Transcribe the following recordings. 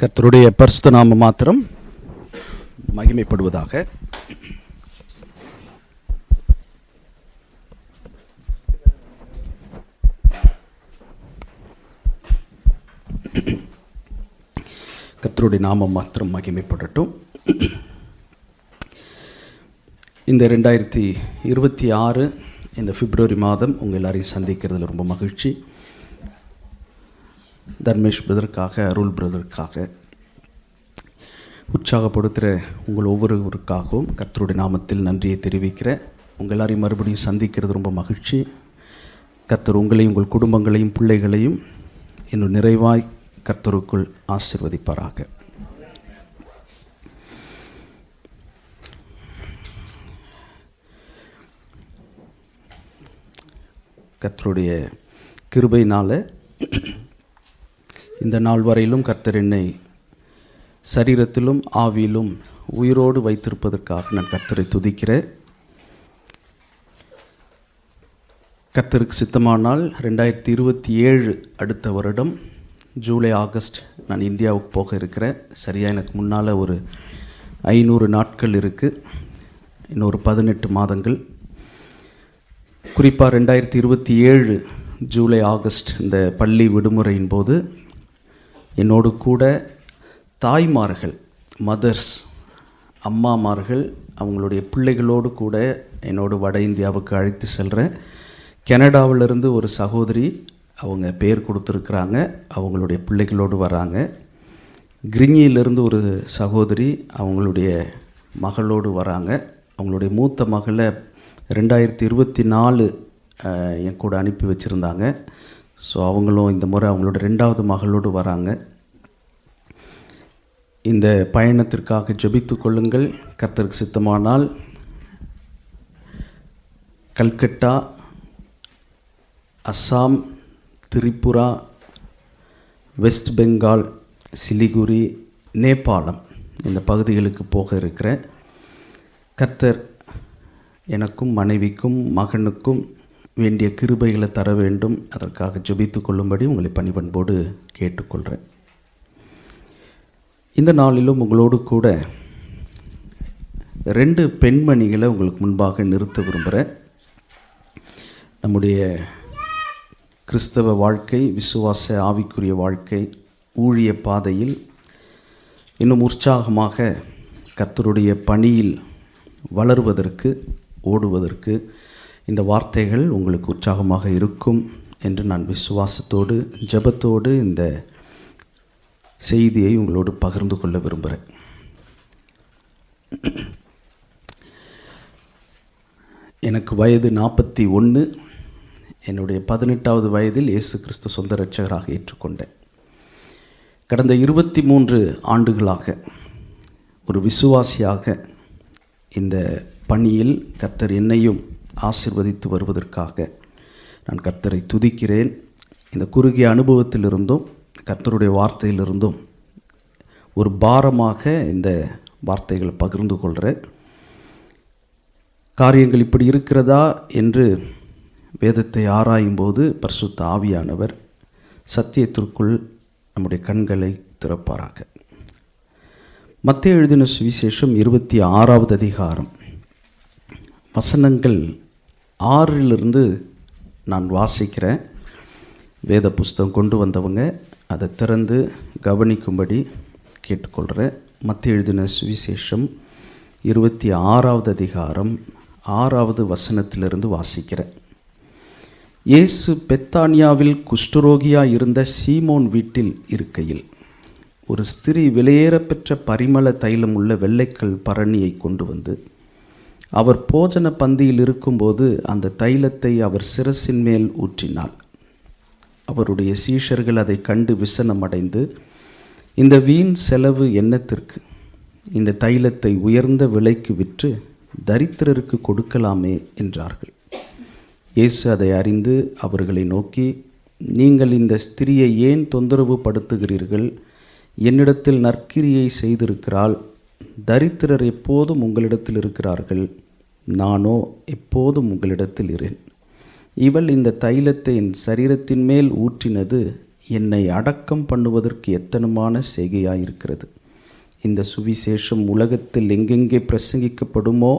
கர்த்தருடைய பரிசுத்த நாமம் மாத்திரம் மகிமைப்படுவதாக. கர்த்தருடைய நாமம் மாத்திரம் மகிமைப்படட்டும். இந்த 2026 இந்த பிப்ரவரி மாதம் உங்கள் எல்லாரையும் சந்திக்கிறதுல ரொம்ப மகிழ்ச்சி. தர்மேஷ் பிரதருக்காக, அருள் பிரதருக்காக, உற்சாகப்படுத்துகிற உங்கள் ஒவ்வொருவருக்காகவும் கர்த்தருடைய நாமத்தில் நன்றியை தெரிவிக்கிறேன். உங்கள் எல்லாரையும் மறுபடியும் சந்திக்கிறது ரொம்ப மகிழ்ச்சி. கர்த்தர் உங்களையும் உங்கள் குடும்பங்களையும் பிள்ளைகளையும் இன்னும் நிறைவாய் கர்த்தருக்குள் ஆசீர்வதிப்பாராக. கர்த்தருடைய கிருபையினால் இந்த நாள் வரையிலும் கர்த்தர் என்னை சரீரத்திலும் ஆவியிலும் உயிரோடு வைத்திருப்பதற்காக நான் கர்த்தரை துதிக்கிறேன். கர்த்தருக்கு சித்தமானால் 2027 அடுத்த வருடம் ஜூலை ஆகஸ்ட் நான் இந்தியாவுக்கு போக இருக்கிறேன். சரியாக எனக்கு முன்னால் ஒரு 500 நாட்கள் இருக்குது, இன்னொரு 18 மாதங்கள். குறிப்பாக 2027 ஜூலை ஆகஸ்ட் இந்த பள்ளி விடுமுறையின் போது என்னோடு கூட தாய்மார்கள், மதர்ஸ், அம்மாமார்கள் அவங்களுடைய பிள்ளைகளோடு கூட என்னோடு வட இந்தியாவுக்கு அழைத்து செல்கிறேன். கனடாவிலிருந்து ஒரு சகோதரி, அவங்க பேர் கொடுத்துருக்குறாங்க, அவங்களுடைய பிள்ளைகளோடு வராங்க. கிரிஞ்சியிலிருந்து ஒரு சகோதரி அவங்களுடைய மகளோடு வராங்க. அவங்களுடைய மூத்த மகளை 2024 என் கூட அனுப்பி வச்சுருந்தாங்க. ஸோ அவங்களும் இந்த முறை அவங்களோட 2வது மகளோடு வராங்க. இந்த பயணத்திற்காக ஜெபித்து கொள்ளுங்கள். கர்த்தருக்கு சித்தமானால் கல்கட்டா, அஸ்ஸாம், திரிபுரா, வெஸ்ட் பெங்கால், சிலிகுரி, நேபாளம் இந்த பகுதிகளுக்கு போக இருக்கிறேன். கர்த்தர் எனக்கும் மனைவிக்கும் மகனுக்கும் வேண்டிய கிருபைகளை தர வேண்டும். அதற்காக ஜெபித்து கொள்ளும்படி உங்களை பணிபன்போடு கேட்டுக்கொள்கிறேன். இந்த நாளிலும் உங்களோடு கூட 2 பெண்மணிகளை உங்களுக்கு முன்பாக நிறுத்த விரும்புகிறேன். நம்முடைய கிறிஸ்தவ வாழ்க்கை, விசுவாச ஆவிக்குரிய வாழ்க்கை, ஊழிய பாதையில் இன்னும் உற்சாகமாக கர்த்தருடைய பணியில் வளருவதற்கு, ஓடுவதற்கு இந்த வார்த்தைகள் உங்களுக்கு உற்சாகமாக இருக்கும் என்று நான் விசுவாசத்தோடு ஜெபத்தோடு இந்த செய்தியை உங்களோடு பகிர்ந்து கொள்ள விரும்புகிறேன். எனக்கு வயது 41. என்னுடைய 18வது வயதில் இயேசு கிறிஸ்து சொந்த இரட்சகராக ஏற்றுக்கொண்டேன். கடந்த 23 ஆண்டுகளாக ஒரு விசுவாசியாக இந்த பணியில் கர்த்தர் என்னையும் ஆசீர்வதித்து வருவதற்காக நான் கர்த்தரை துதிக்கிறேன். இந்த குறுகிய அனுபவத்திலிருந்தும் கர்த்தருடைய வார்த்தையிலிருந்தும் ஒரு பாரமாக இந்த வார்த்தைகளை பகிர்ந்து கொள்கிறேன். காரியங்கள் இப்படி இருக்கிறதா என்று வேதத்தை ஆராயும்போது பரிசுத்த ஆவியானவர் சத்தியத்திற்குள் நம்முடைய கண்களை திறப்பாராக. மத்தேயு எழுதின சுவிசேஷம் 26வது அதிகாரம் வசனங்கள் 6 நான் வாசிக்கிறேன். வேத புஸ்தகம் கொண்டு வந்தவங்க அதை திறந்து கவனிக்கும்படி கேட்டுக்கொள்கிறேன். மத்தேயு எழுதின சுவிசேஷம் 26வது அதிகாரம் 6வது வசனத்திலிருந்து வாசிக்கிறேன். இயேசு பெத்தானியாவில் குஷ்டரோகியாக இருந்த சீமோன் வீட்டில் இருக்கையில் ஒரு ஸ்திரீ விலையேறப்பெற்ற பரிமள தைலம் உள்ள வெள்ளைக்கல் பரணியை கொண்டு வந்து அவர் போஜன பந்தியில் இருக்கும்போது அந்த தைலத்தை அவர் சிரசின் மேல் ஊற்றினாள். அவருடைய சீஷர்கள் அதை கண்டு விசனமடைந்து, இந்த வீண் செலவு என்னத்திற்கு? இந்த தைலத்தை உயர்ந்த விலைக்கு விற்று தரித்திரருக்கு கொடுக்கலாமே என்றார்கள். இயேசு அதை அறிந்து அவர்களை நோக்கி, நீங்கள் இந்த ஸ்திரியை ஏன் தொந்தரவு படுத்துகிறீர்கள்? என்னிடத்தில் நற்கிரியை செய்திருக்கிறாள். தரித்திரர் எப்போதும் உங்களிடத்தில் இருக்கிறார்கள், நானோ எப்போதும் உங்களிடத்தில் இரேன். இவள் இந்த தைலத்தை என் சரீரத்தின் மேல் ஊற்றினது என்னை அடக்கம் பண்ணுவதற்கு எத்தனமான செய்கையாயிருக்கிறது. இந்த சுவிசேஷம் உலகத்தில் எங்கெங்கே பிரசங்கிக்கப்படுமோ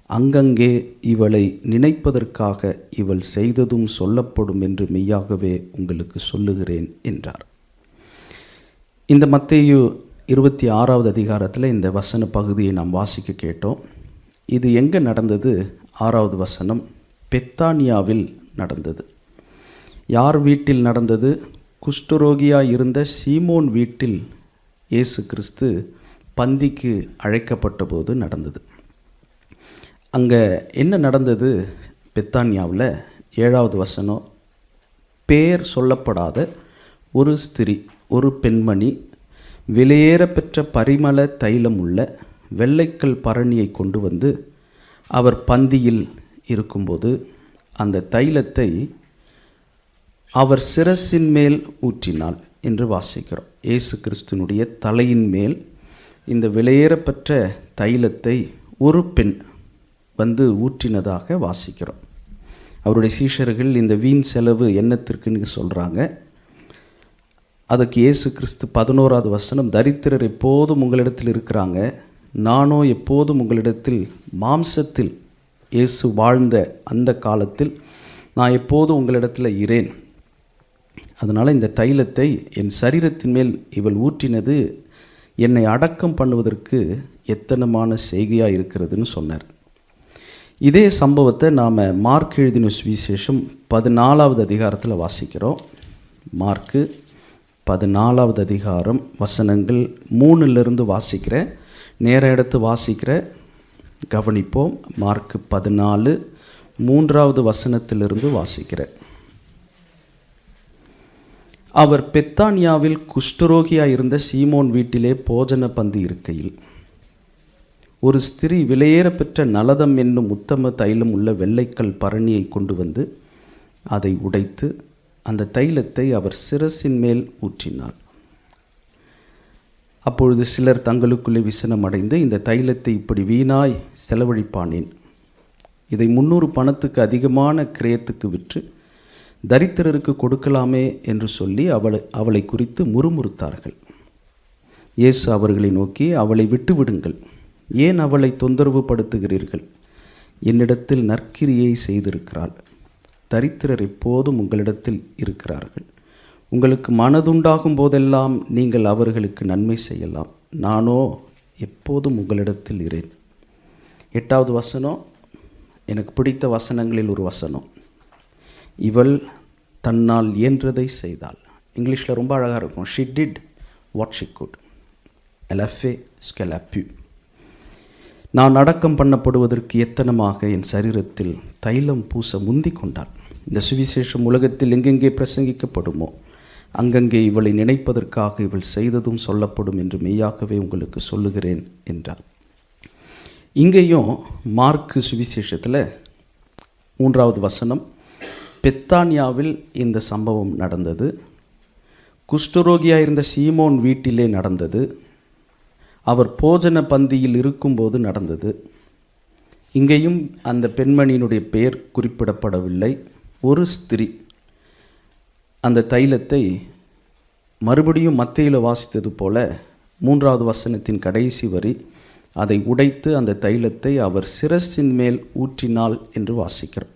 அங்கங்கே இவளை நினைப்பதற்காக இவள் செய்ததும் சொல்லப்படும் என்று மெய்யாகவே உங்களுக்கு சொல்லுகிறேன் என்றார். இந்த மத்தேயு 26வது அதிகாரத்தில் இந்த வசன பகுதியை நாம் வாசிக்க கேட்டோம். இது எங்கே நடந்தது? 6வது வசனம், பெத்தானியாவில் நடந்தது. யார் வீட்டில் நடந்தது? குஷ்டரோகியாக இருந்த சீமோன் வீட்டில் இயேசு கிறிஸ்து பந்திக்கு அழைக்கப்பட்ட போது நடந்தது. அங்கே என்ன நடந்தது? பெத்தானியாவில் 7வது வசனம், பேர் சொல்லப்படாத ஒரு ஸ்திரீ, ஒரு பெண்மணி விலையேற பெற்ற பரிமள தைலம் உள்ள வெள்ளைக்கல் பரணியை கொண்டு வந்து அவர் பந்தியில் இருக்கும்போது அந்த தைலத்தை அவர் சிரசின் மேல் ஊற்றினாள் என்று வாசிக்கிறோம். இயேசு கிறிஸ்துனுடைய தலையின் மேல் இந்த விலையேறப்பெற்ற தைலத்தை ஒரு பெண் வந்து ஊற்றினதாக வாசிக்கிறோம். அவருடைய சீஷர்கள் இந்த வீண் செலவு என்னத்திற்குன்னு சொல்கிறாங்க. அதுக்கு இயேசு கிறிஸ்து 11வது வசனம், தரித்திரர் எப்போதும் உங்களிடத்தில் இருக்கிறாங்க, நானோ எப்போதும் உங்களிடத்தில் மாம்சத்தில், இயேசு வாழ்ந்த அந்த காலத்தில் நான் எப்போதும் உங்களிடத்தில் இரேன். அதனால் இந்த தைலத்தை என் சரீரத்தின் மேல் இவள் ஊற்றினது என்னை அடக்கம் பண்ணுவதற்கு எத்தனமான செய்கையாக இருக்கிறதுன்னு சொன்னார். இதே சம்பவத்தை நாம் மார்க் எழுதின சுவிசேஷம் 14வது அதிகாரத்தில் வாசிக்கிறோம். மார்க்கு 14வது அதிகாரம் வசனங்கள் 3லிருந்து வாசிக்கிற, நேர எடுத்து வாசிக்கிற, கவனிப்போம். மார்க்கு 14 3வது வசனத்திலிருந்து வாசிக்கிற. அவர் பெத்தானியாவில் குஷ்டரோகியாக இருந்த சீமோன் வீட்டிலே போஜன பந்தி இருக்கையில் ஒரு ஸ்திரீ விலையேற பெற்ற நலதம் என்னும் உத்தம தைலம் உள்ள வெள்ளைக்கல் பரணியை கொண்டு வந்து அதை உடைத்து அந்த தைலத்தை அவர் சிரசின் மேல் ஊற்றினார். அப்பொழுது சிலர் தங்களுக்குள்ளே விசனம் அடைந்து, இந்த தைலத்தை இப்படி வீணாய் செலவழிப்பானேன், இதை 300 பணத்துக்கு அதிகமான கிரயத்துக்கு விற்று தரித்திரருக்கு கொடுக்கலாமே என்று சொல்லி அவளை குறித்து முறுமுறுத்தார்கள். இயேசு அவர்களை நோக்கி, அவளை விட்டுவிடுங்கள், ஏன் அவளை தொந்தரவு படுத்துகிறீர்கள்? என்னிடத்தில் நற்கிரியை செய்திருக்கிறாள். தரித்திரர் எப்போதும் உங்களிடத்தில் இருக்கிறார்கள். உங்களுக்கு மனதுண்டாகும் போதெல்லாம் நீங்கள் அவர்களுக்கு நன்மை செய்யலாம், நானோ எப்போதும் உங்களிடத்தில் இரேன். 8வது வசனம் எனக்கு பிடித்த வசனங்களில் ஒரு வசனம், இவள் தன்னால் இயன்றதை செய்தாள். இங்கிலீஷில் ரொம்ப அழகாக இருக்கும், she did what she could, elle a fait ce qu'elle a pu. நான் அடக்கம் பண்ணப்படுவதற்கு எத்தனமாக என் சரீரத்தில் தைலம் பூச முந்தி கொண்டாள். இந்த சுவிசேஷம் உலகத்தில் எங்கெங்கே பிரசங்கிக்கப்படுமோ அங்கங்கே இவளை நினைப்பதற்காக இவள் செய்ததும் சொல்லப்படும் என்று மெய்யாகவே உங்களுக்கு சொல்லுகிறேன் என்றார். இங்கேயும் மார்க்கு சுவிசேஷத்தில் 3வது வசனம், பெத்தானியாவில் இந்த சம்பவம் நடந்தது. குஷ்டரோகியாக இருந்த சீமோன் வீட்டிலே நடந்தது. அவர் போஜன பந்தியில் இருக்கும்போது நடந்தது. இங்கேயும் அந்த பெண்மணியினுடைய பெயர் குறிப்பிடப்படவில்லை. ஒரு ஸ்திரீ அந்த தைலத்தை மறுபடியும் மத்தேயுவில் வாசித்தது போல 3வது வசனத்தின் கடைசி வரி, அதை உடைத்து அந்த தைலத்தை அவர் சிரசின் மேல் ஊற்றினாள் என்று வாசிக்கிறோம்.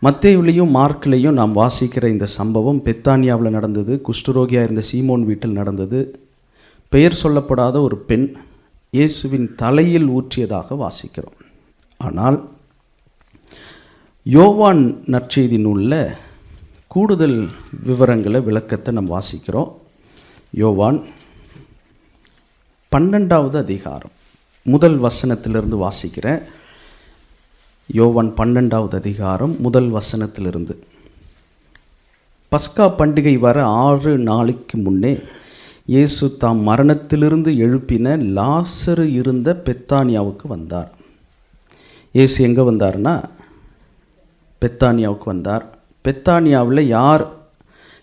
மத்தேயுவிலையும் மார்க்கிலையும் நாம் வாசிக்கிற இந்த சம்பவம் பெத்தானியாவில் நடந்தது. குஷ்டரோகியாக இருந்த சீமோன் வீட்டில் நடந்தது. பெயர் சொல்லப்படாத ஒரு பெண் இயேசுவின் தலையில் ஊற்றியதாக வாசிக்கிறோம். ஆனால் யோவான் நற்செய்தி நூலில் கூடுதல் விவரங்களை, விளக்கத்தை நாம் வாசிக்கிறோம். யோவான் 12வது அதிகாரம் முதல் வசனத்திலிருந்து வாசிக்கிறேன். யோவான் 12வது அதிகாரம் முதல் வசனத்திலிருந்து. பஸ்கா பண்டிகை வர 6 நாளைக்கு முன்னே இயேசு தாம் மரணத்திலிருந்து எழுப்பின லாசரு இருந்த பெத்தானியாவுக்கு வந்தார். இயேசு எங்கே வந்தார்னா பெத்தானியாவுக்கு வந்தார். பெத்தானியாவில் யார்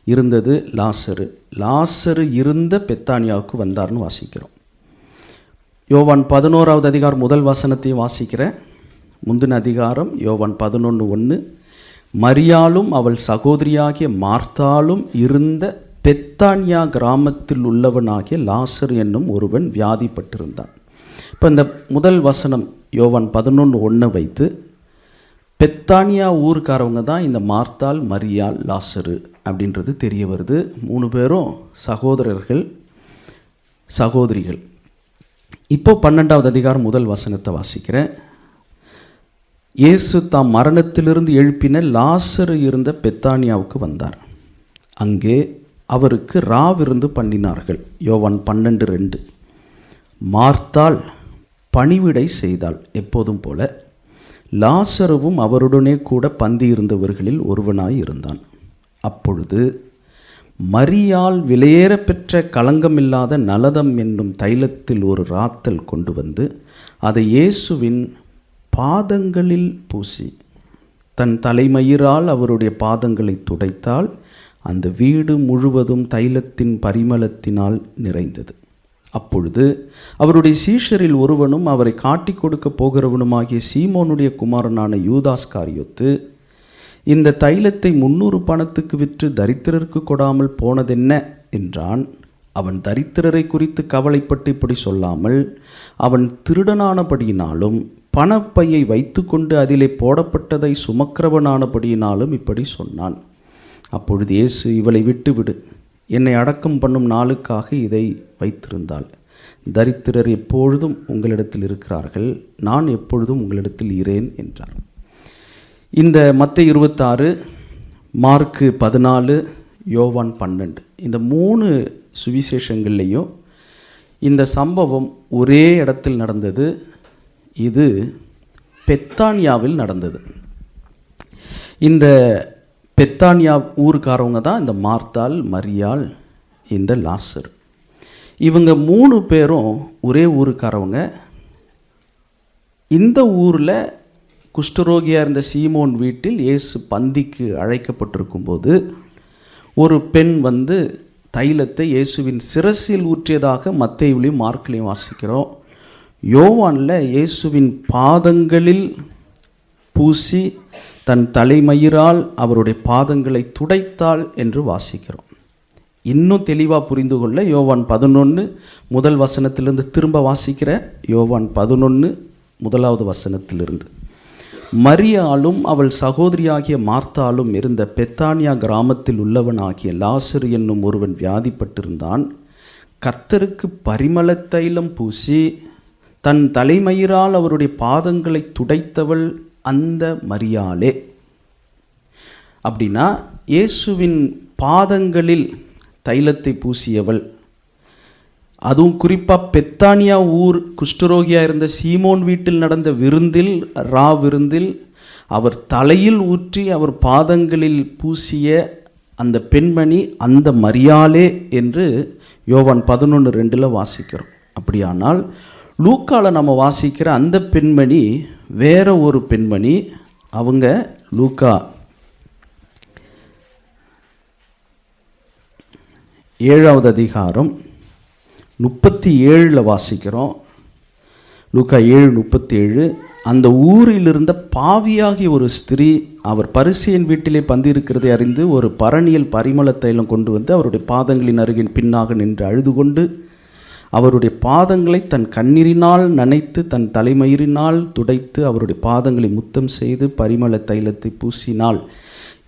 இருந்தது? லாசரு. லாசரு இருந்த பெத்தானியாவுக்கு வந்தார்னு வாசிக்கிறோம். யோவான் 11வது அதிகாரம் முதல் வசனத்தையும் வாசிக்கிறேன். முந்தின அதிகாரம் யோவான் 11:1, மரியாளும் அவள் சகோதரியாகிய மார்த்தாளும் இருந்த பெத்தானியா கிராமத்தில் உள்ளவனாகிய லாசர் என்னும் ஒருவன் வியாதிப்பட்டிருந்தான். இப்போ இந்த முதல் வசனம் யோவான் 11:1 வைத்து பெத்தானியா ஊருக்காரவங்க தான் இந்த மார்த்தாள், மரியாள், லாசரு அப்படின்றது தெரிய வருது. 3 பேரும் சகோதரர்கள், சகோதரிகள். இப்போ 12வது அதிகாரம் முதல் வசனத்தை வாசிக்கிறேன். இயேசு தாம் மரணத்திலிருந்து எழுப்பின லாசரு இருந்த பெத்தானியாவுக்கு வந்தார். அங்கே அவருக்கு ராவிருந்து பண்ணினார்கள். யோவான் 12:2. மார்த்தாள் பணிவிடை செய்தாள் எப்போதும் போல. லாசருவும் அவருடனே கூட பந்தி இருந்தவர்களில் ஒருவனாய் இருந்தான். அப்பொழுது மரியாள் விலையேற பெற்ற களங்கமில்லாத நலதம் என்னும் தைலத்தில் ஒரு ராத்தல் கொண்டு வந்து அதை இயேசுவின் பாதங்களில் பூசி தன் தலைமயிரால் அவருடைய பாதங்களை துடைத்தால் அந்த வீடு முழுவதும் தைலத்தின் பரிமளத்தினால் நிறைந்தது. அப்பொழுது அவருடைய சீஷரில் ஒருவனும் அவரை காட்டி கொடுக்க போகிறவனுமாகிய சீமோனுடைய குமாரனான யூதாஸ்காரியோத்து, இந்த தைலத்தை 300 பணத்துக்கு விற்று தரித்திரருக்கு கொடாமல் போனதென்ன என்றான். அவன் தரித்திரரை குறித்து கவலைப்பட்டு இப்படி சொல்லாமல், அவன் திருடனானபடியினாலும் பணப்பையை வைத்து கொண்டு அதிலே போடப்பட்டதை சுமக்கிறவனானபடியினாலும் இப்படி சொன்னான். அப்பொழுது இயேசு, இவளை விட்டுவிடு, என்னை அடக்கம் பண்ணும் நாளுக்காக இதை வைத்திருந்தாள். தரித்திரர் எப்பொழுதும் உங்களிடத்தில் இருக்கிறார்கள், நான் எப்பொழுதும் உங்களிடத்தில் இரேன் என்றார். இந்த மத்தேயு 26, மார்க்கு 14, யோவான் 12 இந்த 3 சுவிசேஷங்கள்லேயும் இந்த சம்பவம் ஒரே இடத்தில் நடந்தது. இது பெத்தானியாவில் நடந்தது. இந்த பெத்தானியா ஊருக்காரவங்க தான் இந்த மார்த்தாள், மரியாள், இந்த லாசர். இவங்க 3 பேரும் ஒரே ஊருக்காரவங்க. இந்த ஊரில் குஷ்டரோகியாக இருந்த சீமோன் வீட்டில் இயேசு பந்திக்கு அழைக்கப்பட்டிருக்கும் போது ஒரு பெண் வந்து தைலத்தை இயேசுவின் சிரசில் ஊற்றியதாக மத்தேயுவிலையும் மார்க்கிலையும் வாசிக்கிறோம். யோவானில் இயேசுவின் பாதங்களில் பூசி தன் தலைமயிரால் அவருடைய பாதங்களை துடைத்தாள் என்று வாசிக்கிறோம். இன்னும் தெளிவாக புரிந்து கொள்ள யோவான் 11 முதல் வசனத்திலிருந்து திரும்ப வாசிக்கிற. யோவான் 11 1வது வசனத்திலிருந்து. மரியாளும் அவள் சகோதரியாகிய மார்த்தாளும் இருந்த பெத்தானியா கிராமத்தில் உள்ளவனாகிய லாசரு என்னும் ஒருவன் வியாதிப்பட்டிருந்தான். கர்த்தருக்கு பரிமள தைலம் பூசி தன் தலைமயிரால் அவருடைய பாதங்களை துடைத்தவள் அந்த மரியாளே. அப்படின்னா இயேசுவின் பாதங்களில் தைலத்தை பூசியவள். அதுவும் குறிப்பாக பெத்தானியா ஊர் குஷ்டரோகியாக இருந்த சீமோன் வீட்டில் நடந்த விருந்தில், விருந்தில் அவர் தலையில் ஊற்றி அவர் பாதங்களில் பூசிய அந்த பெண்மணி அந்த மரியாளே என்று யோவான் 11:2 வாசிக்கிறோம். அப்படியானால் லூக்கால நம்ம வாசிக்கிற அந்த பெண்மணி வேற ஒரு பெண்மணி. அவங்க லூக்கா 7வது அதிகாரம் 37 வாசிக்கிறோம். லூக்கா 7:37. அந்த ஊரில் இருந்த பாவியாகிய ஒரு ஸ்திரீ அவர் பரிசேயன் வீட்டிலே பந்திருக்கிறதை அறிந்து ஒரு பரணியில் பரிமள தைலம் கொண்டு வந்து அவருடைய பாதங்களின் அருகின் பின்னாக நின்று அழுது கொண்டு அவருடைய பாதங்களை தன் கண்ணீரினால் நனைத்து தன் தலைமயிரினால் துடைத்து அவருடைய பாதங்களை முத்தம் செய்து பரிமள தைலத்தை பூசினாள்.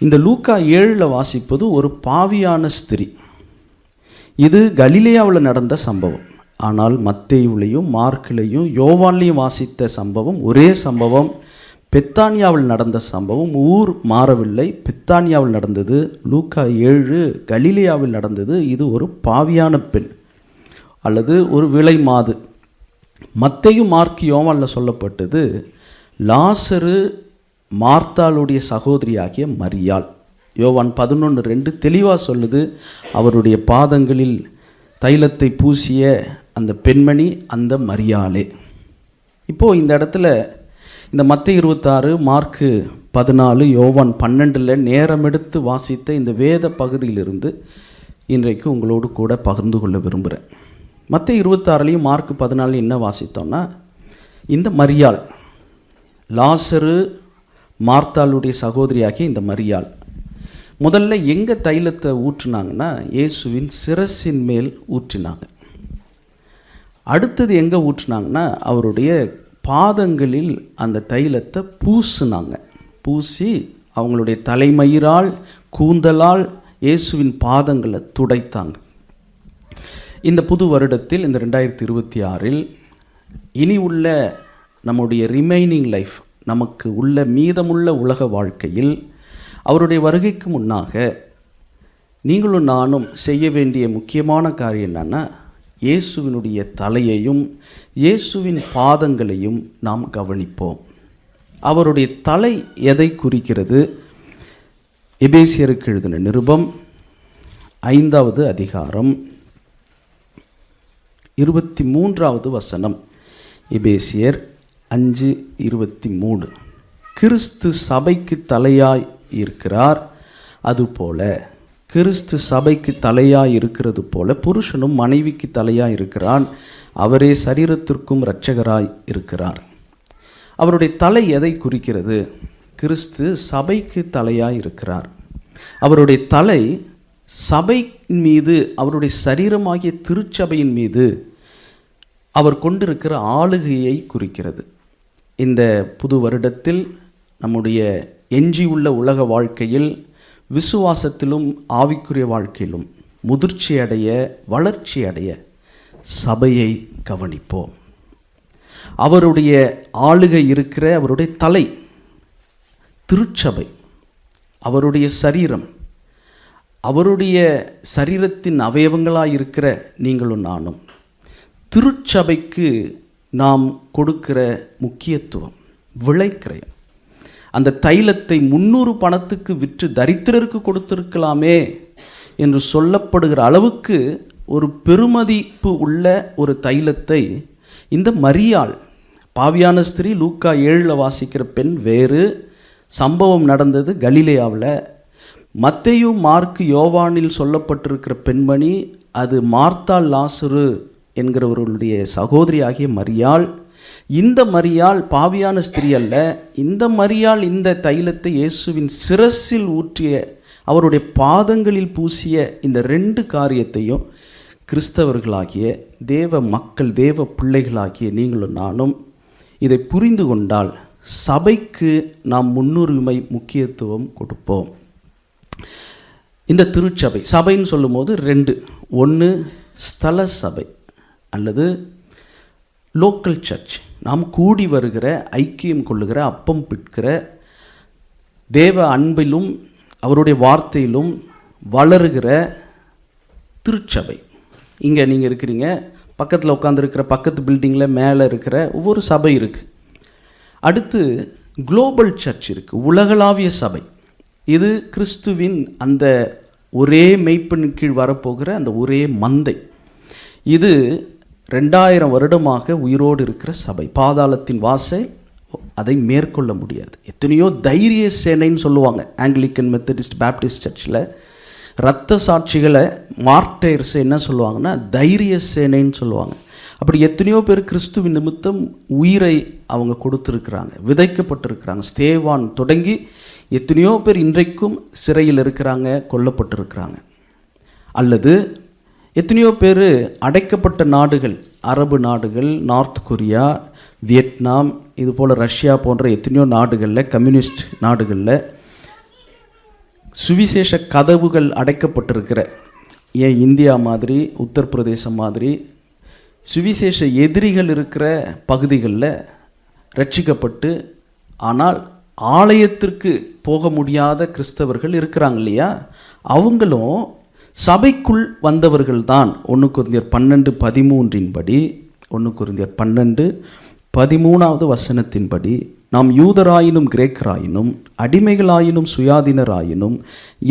இந்த லூக்கா 7 வாசிப்பது ஒரு பாவியான ஸ்திரீ. இது கலிலேயாவில் நடந்த சம்பவம். ஆனால் மத்தேயுவிலையும் மார்க்கிலையும் யோவான்லையும் வாசித்த சம்பவம் ஒரே சம்பவம். பெத்தானியாவில் நடந்த சம்பவம். ஊர் மாறவில்லை, பெத்தானியாவில் நடந்தது. லூக்கா 7 கலிலேயாவில் நடந்தது. இது ஒரு பாவியான பெண் அல்லது ஒரு விலை மாது. மத்தேயு, மார்க்கு, யோவானில் சொல்லப்பட்டது லாசரு மார்த்தாளுடைய சகோதரியாகிய மரியாள். யோவான் 11:2 தெளிவாக சொல்லுது, அவருடைய பாதங்களில் தைலத்தை பூசிய அந்த பெண்மணி அந்த மரியாளே. இப்போது இந்த இடத்துல இந்த மத்தேயு 26, மார்க்கு 14, யோவான் 12 நேரம் எடுத்து வாசித்த இந்த வேத பகுதியிலிருந்து இன்றைக்கு உங்களோடு கூட பகிர்ந்து கொள்ள விரும்புகிறேன். மத்தேயு 26 மார்க்கு 14 என்ன வாசித்தோம்னா, இந்த மரியாள், லாசரு மார்த்தாளுடைய சகோதரியாகிய இந்த மரியாள். முதல்ல எங்கே தைலத்தை ஊற்றினாங்கன்னா இயேசுவின் சிரசின் மேல் ஊற்றினாங்க. அடுத்தது எங்கே ஊற்றினாங்கன்னா அவருடைய பாதங்களில் அந்த தைலத்தை பூசினாங்க. பூசி அவங்களுடைய தலைமயிரால் கூந்தலால் இயேசுவின் பாதங்களை துடைத்தாங்க. இந்த புது வருடத்தில், இந்த 2026இல் இனி உள்ள நம்முடைய ரிமைனிங் லைஃப், நமக்கு உள்ள மீதமுள்ள உலக வாழ்க்கையில் அவருடைய வருகைக்கு முன்னாக நீங்களும் நானும் செய்ய வேண்டிய முக்கியமான காரியம் என்னன்னா, இயேசுவினுடைய தலையையும் இயேசுவின் பாதங்களையும் நாம் கவனிப்போம். அவருடைய தலை எதை குறிக்கிறது? எபேசியருக்கு எழுதின நிருபம் 5வது அதிகாரம் 23வது வசனம். எபேசியர் 5:23. கிறிஸ்து சபைக்கு தலையாய் இருக்கிறார், அதுபோல கிறிஸ்து சபைக்கு தலையாய் இருக்கிறது போல புருஷனும் மனைவிக்கு தலையாய் இருக்கிறான், அவரே சரீரத்திற்கும் இரட்சகராய் இருக்கிறார். அவருடைய தலை எதை குறிக்கிறது? கிறிஸ்து சபைக்கு தலையாய் இருக்கிறார். அவருடைய தலை சபையின் மீது, அவருடைய சரீரமாகிய திருச்சபையின் மீது அவர் கொண்டிருக்கிற ஆளுகையை குறிக்கிறது. இந்த புது வருடத்தில் நம்முடைய எஞ்சியுள்ள உலக வாழ்க்கையில், விசுவாசத்திலும் ஆவிக்குரிய வாழ்க்கையிலும் முதிர்ச்சி அடைய, வளர்ச்சி அடைய சபையை கவனிப்போம். அவருடைய ஆளுகை இருக்கிற அவருடைய தலை திருச்சபை, அவருடைய சரீரம், அவருடைய சரீரத்தின் அவயவங்களாக இருக்கிற நீங்களும் நானும் திருச்சபைக்கு நாம் கொடுக்கிற முக்கியத்துவம், விளைக்கிரயம். அந்த தைலத்தை 300 பணத்துக்கு விற்று தரித்திரருக்கு கொடுத்திருக்கலாமே என்று சொல்லப்படுகிற அளவுக்கு ஒரு பெருமதிப்பு உள்ள ஒரு தைலத்தை இந்த மரியாள், பாவியான ஸ்திரீ, லூக்கா 7 வாசிக்கிற பெண் வேறு, சம்பவம் நடந்தது கலிலேயாவில். மத்தேயு, மார்க்கு, யோவானில் சொல்லப்பட்டிருக்கிற பெண்மணி, அது மார்த்தாள், லாசரு என்கிறவர்களுடைய சகோதரி ஆகிய மரியாள். இந்த மரியாள் பாவியான ஸ்திரீ அல்ல. இந்த மரியாள் இந்த தைலத்தை இயேசுவின் சிரசில் ஊற்றிய, அவருடைய பாதங்களில் பூசிய இந்த 2 காரியத்தையும் கிறிஸ்தவர்களாகிய தேவ மக்கள், தேவ பிள்ளைகளாகிய நீங்களும் நானும் இதை புரிந்து கொண்டால் சபைக்கு நாம் முன்னுரிமை, முக்கியத்துவம் கொடுப்போம். இந்த திருச்சபை, சபைன்னு சொல்லும் போது 2, ஒன்று ஸ்தல சபை அல்லது லோக்கல் சர்ச், நாம் கூடி வருகிற, ஐக்கியம் கொள்ளுகிற, அப்பம் பிட்கிற, தேவ அன்பிலும் அவருடைய வார்த்தையிலும் வளருகிற திருச்சபை. இங்கே நீங்கள் இருக்கிறீங்க, பக்கத்தில் உட்காந்துருக்கிற பக்கத்து பில்டிங்கில் மேலே இருக்கிற ஒவ்வொரு சபை இருக்குது. அடுத்து குளோபல் சர்ச் இருக்குது, உலகளாவிய சபை. இது கிறிஸ்துவின் அந்த ஒரே மெய்ப்பெண் கீழ் வரப்போகிற அந்த ஒரே மந்தை. இது 2000 வருடமாக உயிரோடு இருக்கிற சபை. பாதாளத்தின் வாசை அதை மேற்கொள்ள முடியாது. எத்தனையோ தைரிய சேனைன்னு சொல்லுவாங்க ஆங்கிலிக்கன், மெத்தடிஸ்ட், பேப்டிஸ்ட் சர்ச்சில். இரத்த சாட்சிகளை, மார்டைர்ஸ் என்ன சொல்லுவாங்கன்னா தைரிய சேனைன்னு சொல்லுவாங்க. அப்படி எத்தனையோ பேர் கிறிஸ்துவின் நிமித்தம் உயிரை அவங்க கொடுத்துருக்குறாங்க, விதைக்கப்பட்டிருக்கிறாங்க. ஸ்தேவான் தொடங்கி எத்தனையோ பேர் இன்றைக்கும் சிறையில் இருக்கிறாங்க, கொல்லப்பட்டிருக்கிறாங்க. அல்லது எத்தனையோ பேர் அடைக்கப்பட்ட நாடுகள், அரபு நாடுகள், நார்த் கொரியா, வியட்நாம், இது போல் ரஷ்யா போன்ற எத்தனையோ நாடுகளில், கம்யூனிஸ்ட் நாடுகளில் சுவிசேஷ கதவுகள் அடைக்கப்பட்டிருக்கிற, ஏன் இந்தியா மாதிரி, உத்தரப்பிரதேசம் மாதிரி சுவிசேஷ எதிரிகள் இருக்கிற பகுதிகளில் ரட்சிக்கப்பட்டு, ஆனால் ஆலயத்திற்கு போக முடியாத கிறிஸ்தவர்கள் இருக்கிறாங்க இல்லையா, அவங்களும் சபைக்குள் வந்தவர்கள் தான். 1 கொரிந்தியர் 12:13 படி, 1 கொரிந்தியர் 12:13 வசனத்தின்படி, நாம் யூதராயினும் கிரேக்கராயினும் அடிமைகளாயினும் சுயாதீனராயினும்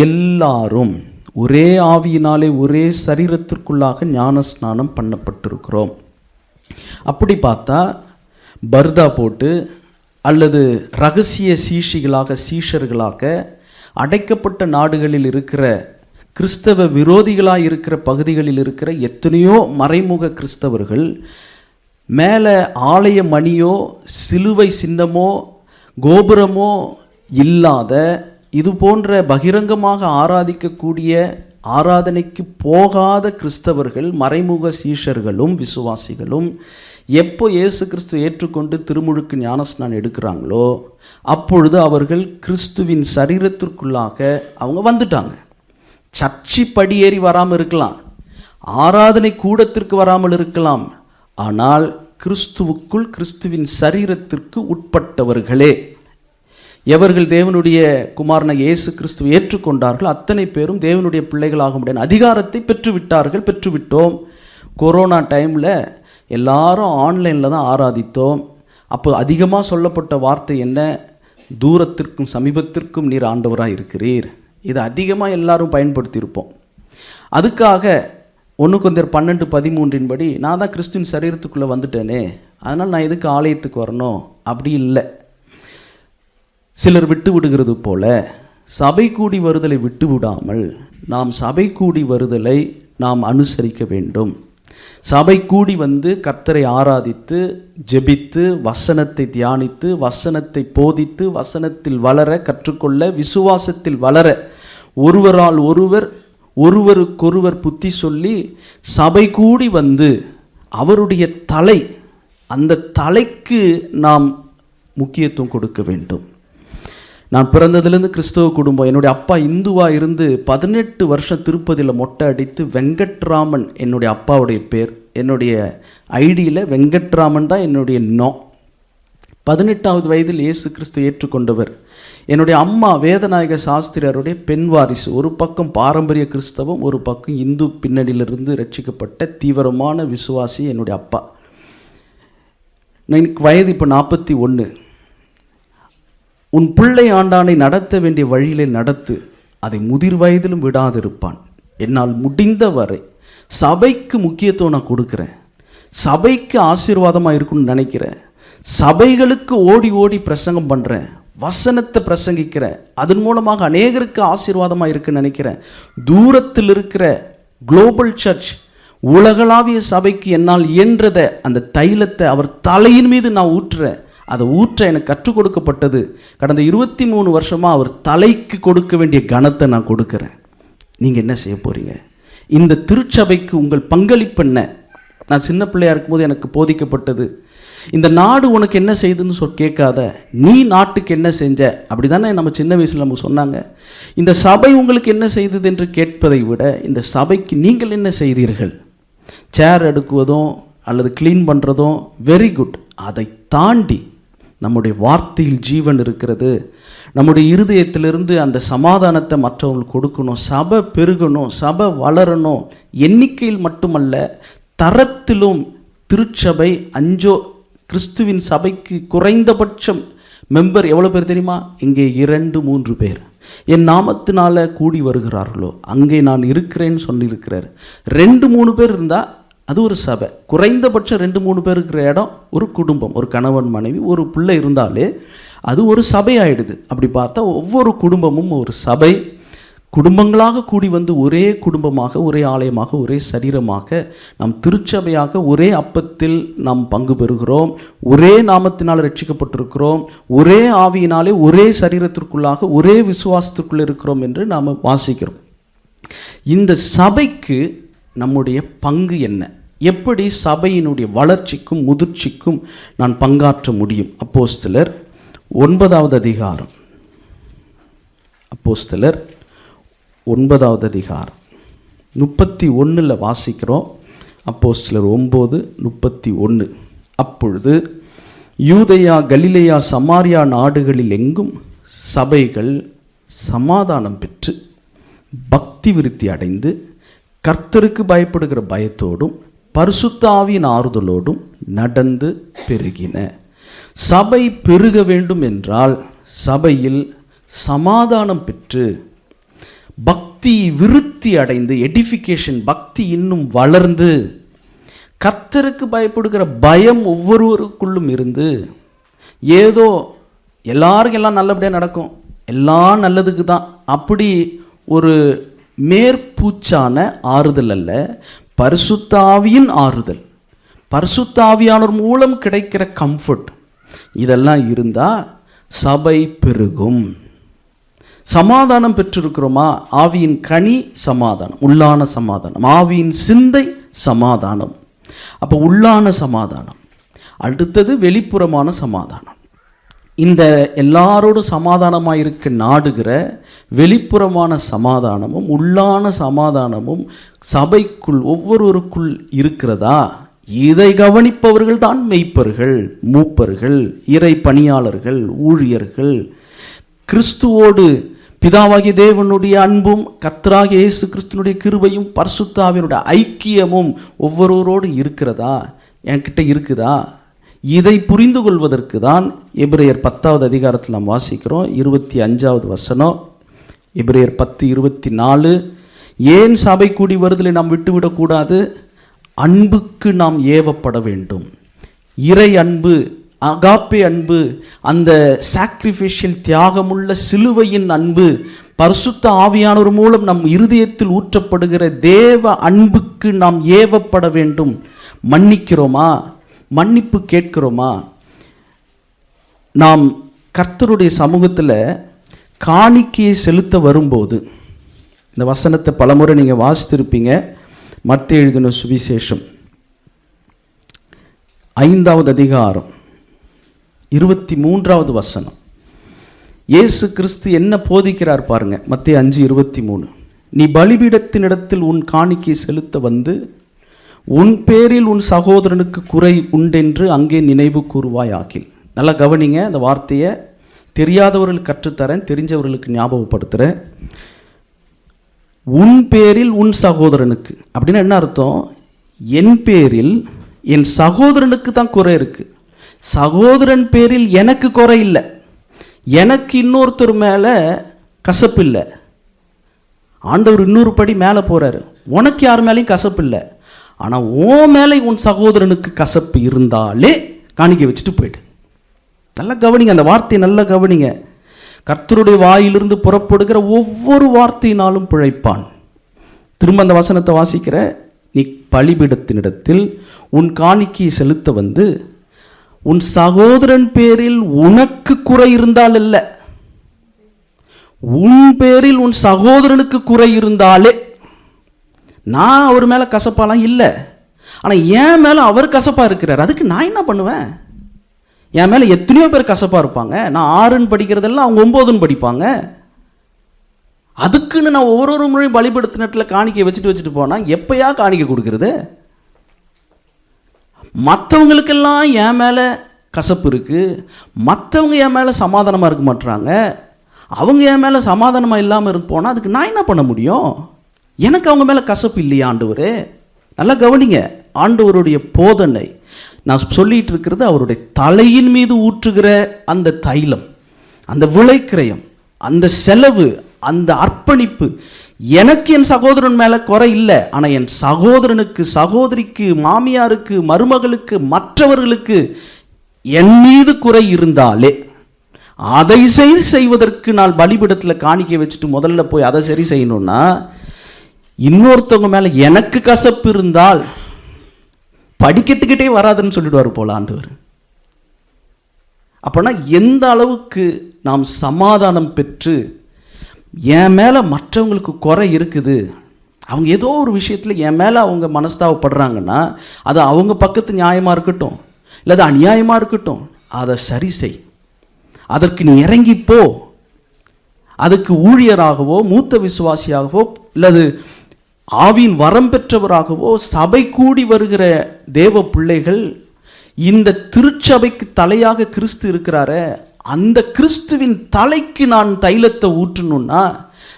எல்லாரும் ஒரே ஆவியினாலே ஒரே சரீரத்திற்குள்ளாக ஞான ஸ்நானம் பண்ணப்பட்டிருக்கிறோம். அப்படி பார்த்தா பர்தா போட்டு அல்லது இரகசிய சீஷர்களாக அடைக்கப்பட்ட நாடுகளில் இருக்கிற, கிறிஸ்தவ விரோதிகளாக இருக்கிற பகுதிகளில் இருக்கிற எத்தனையோ மறைமுக கிறிஸ்தவர்கள் மேலே ஆலய மணியோ சிலுவை சின்னமோ கோபுரமோ இல்லாத இது போன்ற பகிரங்கமாக ஆராதிக்கக்கூடிய ஆராதனைக்கு போகாத கிறிஸ்தவர்கள், மறைமுக சீஷர்களும் விசுவாசிகளும் எப்போ இயேசு கிறிஸ்து ஏற்றுக்கொண்டு திருமுழுக்கு ஞானஸ்நானம் எடுக்கிறாங்களோ அப்பொழுது அவர்கள் கிறிஸ்துவின் சரீரத்திற்குள்ளாக அவங்க வந்துட்டாங்க. சர்ச்சி படியேறி வராமல் இருக்கலாம், ஆராதனை கூடத்திற்கு வராமல் இருக்கலாம், ஆனால் கிறிஸ்துவுக்குள் கிறிஸ்துவின் சரீரத்திற்கு உட்பட்டவர்களே. எவர்கள் தேவனுடைய குமாரனை இயேசு கிறிஸ்துவை ஏற்றுக்கொண்டார்கள் அத்தனை பேரும் தேவனுடைய பிள்ளைகளாக முடியாது அதிகாரத்தை பெற்றுவிட்டோம். கொரோனா டைமில் எல்லாரும் ஆன்லைனில் தான் ஆராதித்தோம். அப்போ அதிகமாக சொல்லப்பட்ட வார்த்தை என்ன? தூரத்திற்கும் சமீபத்திற்கும் நீர் ஆண்டவராக இருக்கிறீர். இதை அதிகமாக எல்லாரும் பயன்படுத்தியிருப்போம். அதுக்காக 1 கொரிந்தியர் 12:13 படி நான் தான் கிறிஸ்துவின் சரீரத்துக்குள்ளே வந்துட்டேனே, அதனால் நான் எதுக்கு ஆலயத்துக்கு வரணும்? அப்படி இல்லை. சிலர் விட்டு விடுகிறது போல சபை கூடி வருதலை விட்டு விடாமல் நாம் சபை கூடி வருதலை நாம் அனுசரிக்க வேண்டும். சபை கூடி வந்து கர்த்தரை ஆராதித்து ஜெபித்து வசனத்தை தியானித்து வசனத்தை போதித்து வசனத்தில் வளர கற்றுக்கொள்ள விசுவாசத்தில் வளர ஒருவரால் ஒருவருக்கொருவர் புத்தி சொல்லி சபை கூடி வந்து அவருடைய தலை, அந்த தலைக்கு நாம் முக்கியத்துவம் கொடுக்க வேண்டும். நான் பிறந்ததுலேருந்து கிறிஸ்தவ குடும்பம். என்னுடைய அப்பா இந்துவாக இருந்து 18 வருஷம் திருப்பதியில் மொட்டை அடித்து வெங்கட்ராமன் என்னுடைய அப்பாவுடைய பேர். என்னுடைய ஐடியில் வெங்கட்ராமன் தான் என்னுடைய 18வது வயதில் இயேசு கிறிஸ்து ஏற்றுக்கொண்டவர். என்னுடைய அம்மா வேதநாயக சாஸ்திரியாருடைய பெண் வாரிசு. ஒரு பக்கம் பாரம்பரிய கிறிஸ்தவம், ஒரு பக்கம் இந்து பின்னணியிலிருந்து ரட்சிக்கப்பட்ட தீவிரமான விசுவாசி என்னுடைய அப்பா. எனக்கு வயது இப்போ 41. உன் பிள்ளை ஆண்டானை நடத்த வேண்டிய வழியிலே நடத்து, அதை முதிர் வயதிலும் விடாதிருப்பான். என்னால் முடிந்த வரை சபைக்கு முக்கியத்துவம் நான் கொடுக்குறேன். சபைக்கு ஆசீர்வாதமாக இருக்குன்னு நினைக்கிறேன். சபைகளுக்கு ஓடி ஓடி பிரசங்கம் பண்ணுறேன், வசனத்தை பிரசங்கிக்கிறேன், அதன் மூலமாக அநேகருக்கு ஆசீர்வாதமாக இருக்குன்னு நினைக்கிறேன். தூரத்தில் இருக்கிற குளோபல் சர்ச், உலகளாவிய சபைக்கு என்னால் இயன்றதை அந்த தைலத்தை அவர் தலையின் மீது நான் ஊற்றுறேன். அதை ஊற்ற எனக்கு கற்றுக் கொடுக்கப்பட்டது. கடந்த 23 வருஷமாக அவர் தலைக்கு கொடுக்க வேண்டிய கனத்தை நான் கொடுக்குறேன். நீங்கள் என்ன செய்ய போகிறீங்க? இந்த திருச்சபைக்கு உங்கள் பங்களிப்பு என்ன? நான் சின்ன பிள்ளையாக இருக்கும்போது எனக்கு போதிக்கப்பட்டது, இந்த நாடு உனக்கு என்ன செய்யுதுன்னு கேட்காத, நீ நாட்டுக்கு என்ன செஞ்ச, அப்படி தானே நம்ம சின்ன வயசில் நமக்கு சொன்னாங்க. இந்த சபை உங்களுக்கு என்ன செய்தது என்று கேட்பதை விட இந்த சபைக்கு நீங்கள் என்ன செய்தீர்கள்? சேர் எடுக்குவதும் அல்லது க்ளீன் பண்ணுறதும் வெரி குட். அதை தாண்டி நம்முடைய வார்த்தையில் ஜீவன் இருக்கிறது. நம்முடைய இருதயத்திலிருந்து அந்த சமாதானத்தை மற்றவங்களுக்கு கொடுக்கணும். சபை பெருகணும், சபை வளரணும். எண்ணிக்கையில் மட்டுமல்ல, தரத்திலும். திருச்சபை கிறிஸ்துவின் சபைக்கு குறைந்தபட்சம் மெம்பர் எவ்வளோ பேர் தெரியுமா? இங்கே 2-3 பேர் என் நாமத்தினால கூடி வருகிறார்களோ அங்கே நான் இருக்கிறேன்னு சொல்லியிருக்கிறார். 2-3 பேர் இருந்தால் அது ஒரு சபை. குறைந்தபட்சம் 2-3 பேர் இருக்கிற இடம் ஒரு குடும்பம். ஒரு கணவன் மனைவி ஒரு பிள்ளை இருந்தாலே அது ஒரு சபை ஆயிடுது. அப்படி பார்த்தா ஒவ்வொரு குடும்பமும் ஒரு சபை. குடும்பங்களாக கூடி வந்து ஒரே குடும்பமாக, ஒரே ஆலயமாக, ஒரே சரீரமாக, நாம் திருச்சபையாக ஒரே அப்பத்தில் நாம் பங்கு பெறுகிறோம். ஒரே நாமத்தினால் ரட்சிக்கப்பட்டிருக்கிறோம். ஒரே ஆவியினாலே ஒரே சரீரத்திற்குள்ளாக ஒரே விசுவாசத்திற்குள் இருக்கிறோம் என்று நாம் வாசிக்கிறோம். இந்த சபைக்கு நம்முடைய பங்கு என்ன? எப்படி சபையினுடைய வளர்ச்சிக்கும் முதிர்ச்சிக்கும் நான் பங்காற்ற முடியும்? அப்போஸ்தலர் 9வது அதிகாரம். அப்போஸ்தலர் 9வது அதிகாரம் 31 வாசிக்கிறோம். அப்போஸ்தலர் 9:31. அப்பொழுது யூதேயா, கலிலேயா, சமாரியா நாடுகளில் எங்கும் சபைகள் சமாதானம் பெற்று பக்தி விருத்தி அடைந்து கர்த்தருக்கு பயப்படுகிற பயத்தோடும் பரிசுத்த ஆவியின் ஆறுதலோடும் நடந்து பெருகின. சபை பெருக வேண்டும் என்றால் சபையில் சமாதானம் பெற்று பக்தி விருத்தி அடைந்து, எடிஃபிகேஷன், பக்தி இன்னும் வளர்ந்து, கர்த்தருக்கு பயப்படுகிற பயம் ஒவ்வொருவருக்குள்ளும் இருந்து, ஏதோ எல்லாருக்கும் எல்லாம் நல்லபடியாக நடக்கும், எல்லாம் நல்லதுக்கு தான், அப்படி ஒரு மேற்பூச்சான ஆறுதல் அல்ல, பரிசுத்த ஆவியின் ஆறுதல், பரிசுத்த ஆவியானவர் மூலம் கிடைக்கிற கம்ஃபர்ட், இதெல்லாம் இருந்தால் சபை பெருகும். சமாதானம் பெற்றிருக்கிறோமா? ஆவியின் கனி சமாதானம், உள்ளான சமாதானம். ஆவியின் சிந்தை சமாதானம். அப்போ உள்ளான சமாதானம். அடுத்தது வெளிப்புறமான சமாதானம். இந்த எல்லாரோடும் சமாதானமாக இருக்க நாடுகிற வெளிப்புறமான சமாதானமும் உள்ளான சமாதானமும் சபைக்குள் ஒவ்வொருவருக்குள் இருக்கிறதா? இதை கவனிப்பவர்கள் தான் மெய்ப்பர்கள், மூப்பர்கள், இறை பணியாளர்கள், ஊழியர்கள். கிறிஸ்துவோடு பிதாவாகிய தேவனுடைய அன்பும் கர்த்தராகிய இயேசு கிறிஸ்துனுடைய கிருபையும் பரிசுத்த ஆவியினுடைய ஐக்கியமும் ஒவ்வொருவரோடு இருக்கிறதா? என்கிட்ட இருக்குதா? இதை புரிந்து கொள்வதற்கு தான் எபிரேயர் 10வது அதிகாரத்தில் நாம் வாசிக்கிறோம். 25வது வசனம், எபிரேயர் 10:24. ஏன் சபை கூடி வருதலை நாம் விட்டுவிடக்கூடாது? அன்புக்கு நாம் ஏவப்பட வேண்டும். இறை அன்பு, அகாப்பே அன்பு, அந்த சாக்ரிஃபிஷியல் தியாகமுள்ள சிலுவையின் அன்பு, பரிசுத்த ஆவியானவர் மூலம் நம் இருதயத்தில் ஊற்றப்படுகிற தேவ அன்புக்கு நாம் ஏவப்பட வேண்டும். மன்னிக்கிறோமா? மன்னிப்பு கேட்கிறோமா? நாம் கர்த்தருடைய சமூகத்தில் காணிக்கையை செலுத்த வரும்போது, இந்த வசனத்தை பலமுறை நீங்கள் வாசித்திருப்பீங்க. மத்தேயு எழுதின சுவிசேஷம் 5வது அதிகாரம் 23வது வசனம். இயேசு கிறிஸ்து என்ன போதிக்கிறார் பாருங்க. மத்தேயு 5:23. நீ பலிபீடத்தினிடத்தில் உன் காணிக்கை செலுத்த வந்து உன் பேரில் உன் சகோதரனுக்கு குறை உண்டென்று அங்கே நினைவு கூறுவாய் ஆகில். நல்லா கவனிங்க அந்த வார்த்தையை. தெரியாதவர்களுக்கு கற்றுத்தரேன், தெரிஞ்சவர்களுக்கு ஞாபகப்படுத்துகிறேன். உன் பேரில் உன் சகோதரனுக்கு அப்படின்னா என்ன அர்த்தம்? என் பேரில் என் சகோதரனுக்கு தான் குறை இருக்குது. சகோதரன் பேரில் எனக்கு குறை இல்லை. எனக்கு இன்னொருத்தர் மேலே கசப்பு இல்லை. ஆண்டவர் இன்னொரு படி மேலே போகிறாரு. உனக்கு யார் மேலேயும் கசப்பு இல்லை. ஆனால் உன் மேலே உன் சகோதரனுக்கு கசப்பு இருந்தாலே காணிக்கை வச்சுட்டு போயிட்டு. நல்லா கவனிங்க அந்த வார்த்தையை, நல்லா கவனிங்க. கர்த்தருடைய வாயிலிருந்து புறப்படுகிற ஒவ்வொரு வார்த்தையினாலும் பிழைப்பான். திரும்ப அந்த வசனத்தை வாசிக்கிற. நீ பலிபீடத்தினிடத்தில் உன் காணிக்கையை செலுத்த வந்து உன் சகோதரன் பேரில் உனக்கு குறை இருந்தால் இல்லை, உன் பேரில் உன் சகோதரனுக்கு குறை இருந்தாலே. நான் அவர் மேலே கசப்பாலாம் இல்லை, ஆனால் என் மேலே அவர் கசப்பாக இருக்கிறார். அதுக்கு நான் என்ன பண்ணுவேன்? என் மேலே எத்தனையோ பேர் கசப்பாக இருப்பாங்க. நான் 6ன்னு படிக்கிறதெல்லாம் அவங்க 9ன்னு படிப்பாங்க. அதுக்குன்னு நான் ஒவ்வொரு முறையும் பலிபீடத்தினத்தில் காணிக்கை வச்சுட்டு போனால் எப்பயா காணிக்கை கொடுக்கறது? மற்றவங்களுக்கெல்லாம் என் மேலே கசப்பு இருக்குது, மற்றவங்க என் மேலே சமாதானமாக இருக்க மாட்டுறாங்க, அவங்க என் மேலே சமாதானமாக இல்லாமல் இருப்போனால் அதுக்கு நான் என்ன பண்ண முடியும்? எனக்கு அவங்க மேலே கசப்பு இல்லையா ஆண்டவரே? நல்லா கவனிங்க. ஆண்டவருடைய போதனை நான் சொல்லிட்டு இருக்கிறது அவருடைய தலையின் மீது ஊற்றுகிற அந்த தைலம், அந்த விளைக்கிரயம், அந்த செலவு, அந்த அர்ப்பணிப்பு. எனக்கு என் சகோதரன் மேலே குறை இல்லை, ஆனால் என் சகோதரனுக்கு, சகோதரிக்கு, மாமியாருக்கு, மருமகளுக்கு, மற்றவர்களுக்கு என் மீது குறை இருந்தாலே அதை சரி செய்வதற்கு நான் பலிபீடத்தில் காணிக்கை வச்சுட்டு முதல்ல போய் அதை சரி செய்யணும்னா, இன்னொருத்தவங்க மேலே எனக்கு கசப்பு இருந்தால் படிக்கட்டுக்கிட்டே வராதுன்னு சொல்லிடுவார் போல ஆண்டவர். அப்போனா எந்த அளவுக்கு நாம் சமாதானம் பெற்று, என் மேலே மற்றவங்களுக்கு குறை இருக்குது, அவங்க ஏதோ ஒரு விஷயத்தில் என் மேலே அவங்க மனஸ்தாபப்படுறாங்கன்னா அது அவங்க பக்கத்து நியாயமாக இருக்கட்டும் இல்லை அது அநியாயமாக இருக்கட்டும், அதை சரி செய். அதற்கு நீ இறங்கிப்போ. அதுக்கு ஊழியராகவோ மூத்த விசுவாசியாகவோ இல்லது ஆவியின் வரம் பெற்றவராகவோ சபை கூடி வருகிற தேவ பிள்ளைகள், இந்த திருச்சபைக்கு தலையாக கிறிஸ்து இருக்கிறாரே, அந்த கிறிஸ்துவின் தலைக்கு நான் தைலத்தை ஊற்றணும்னா,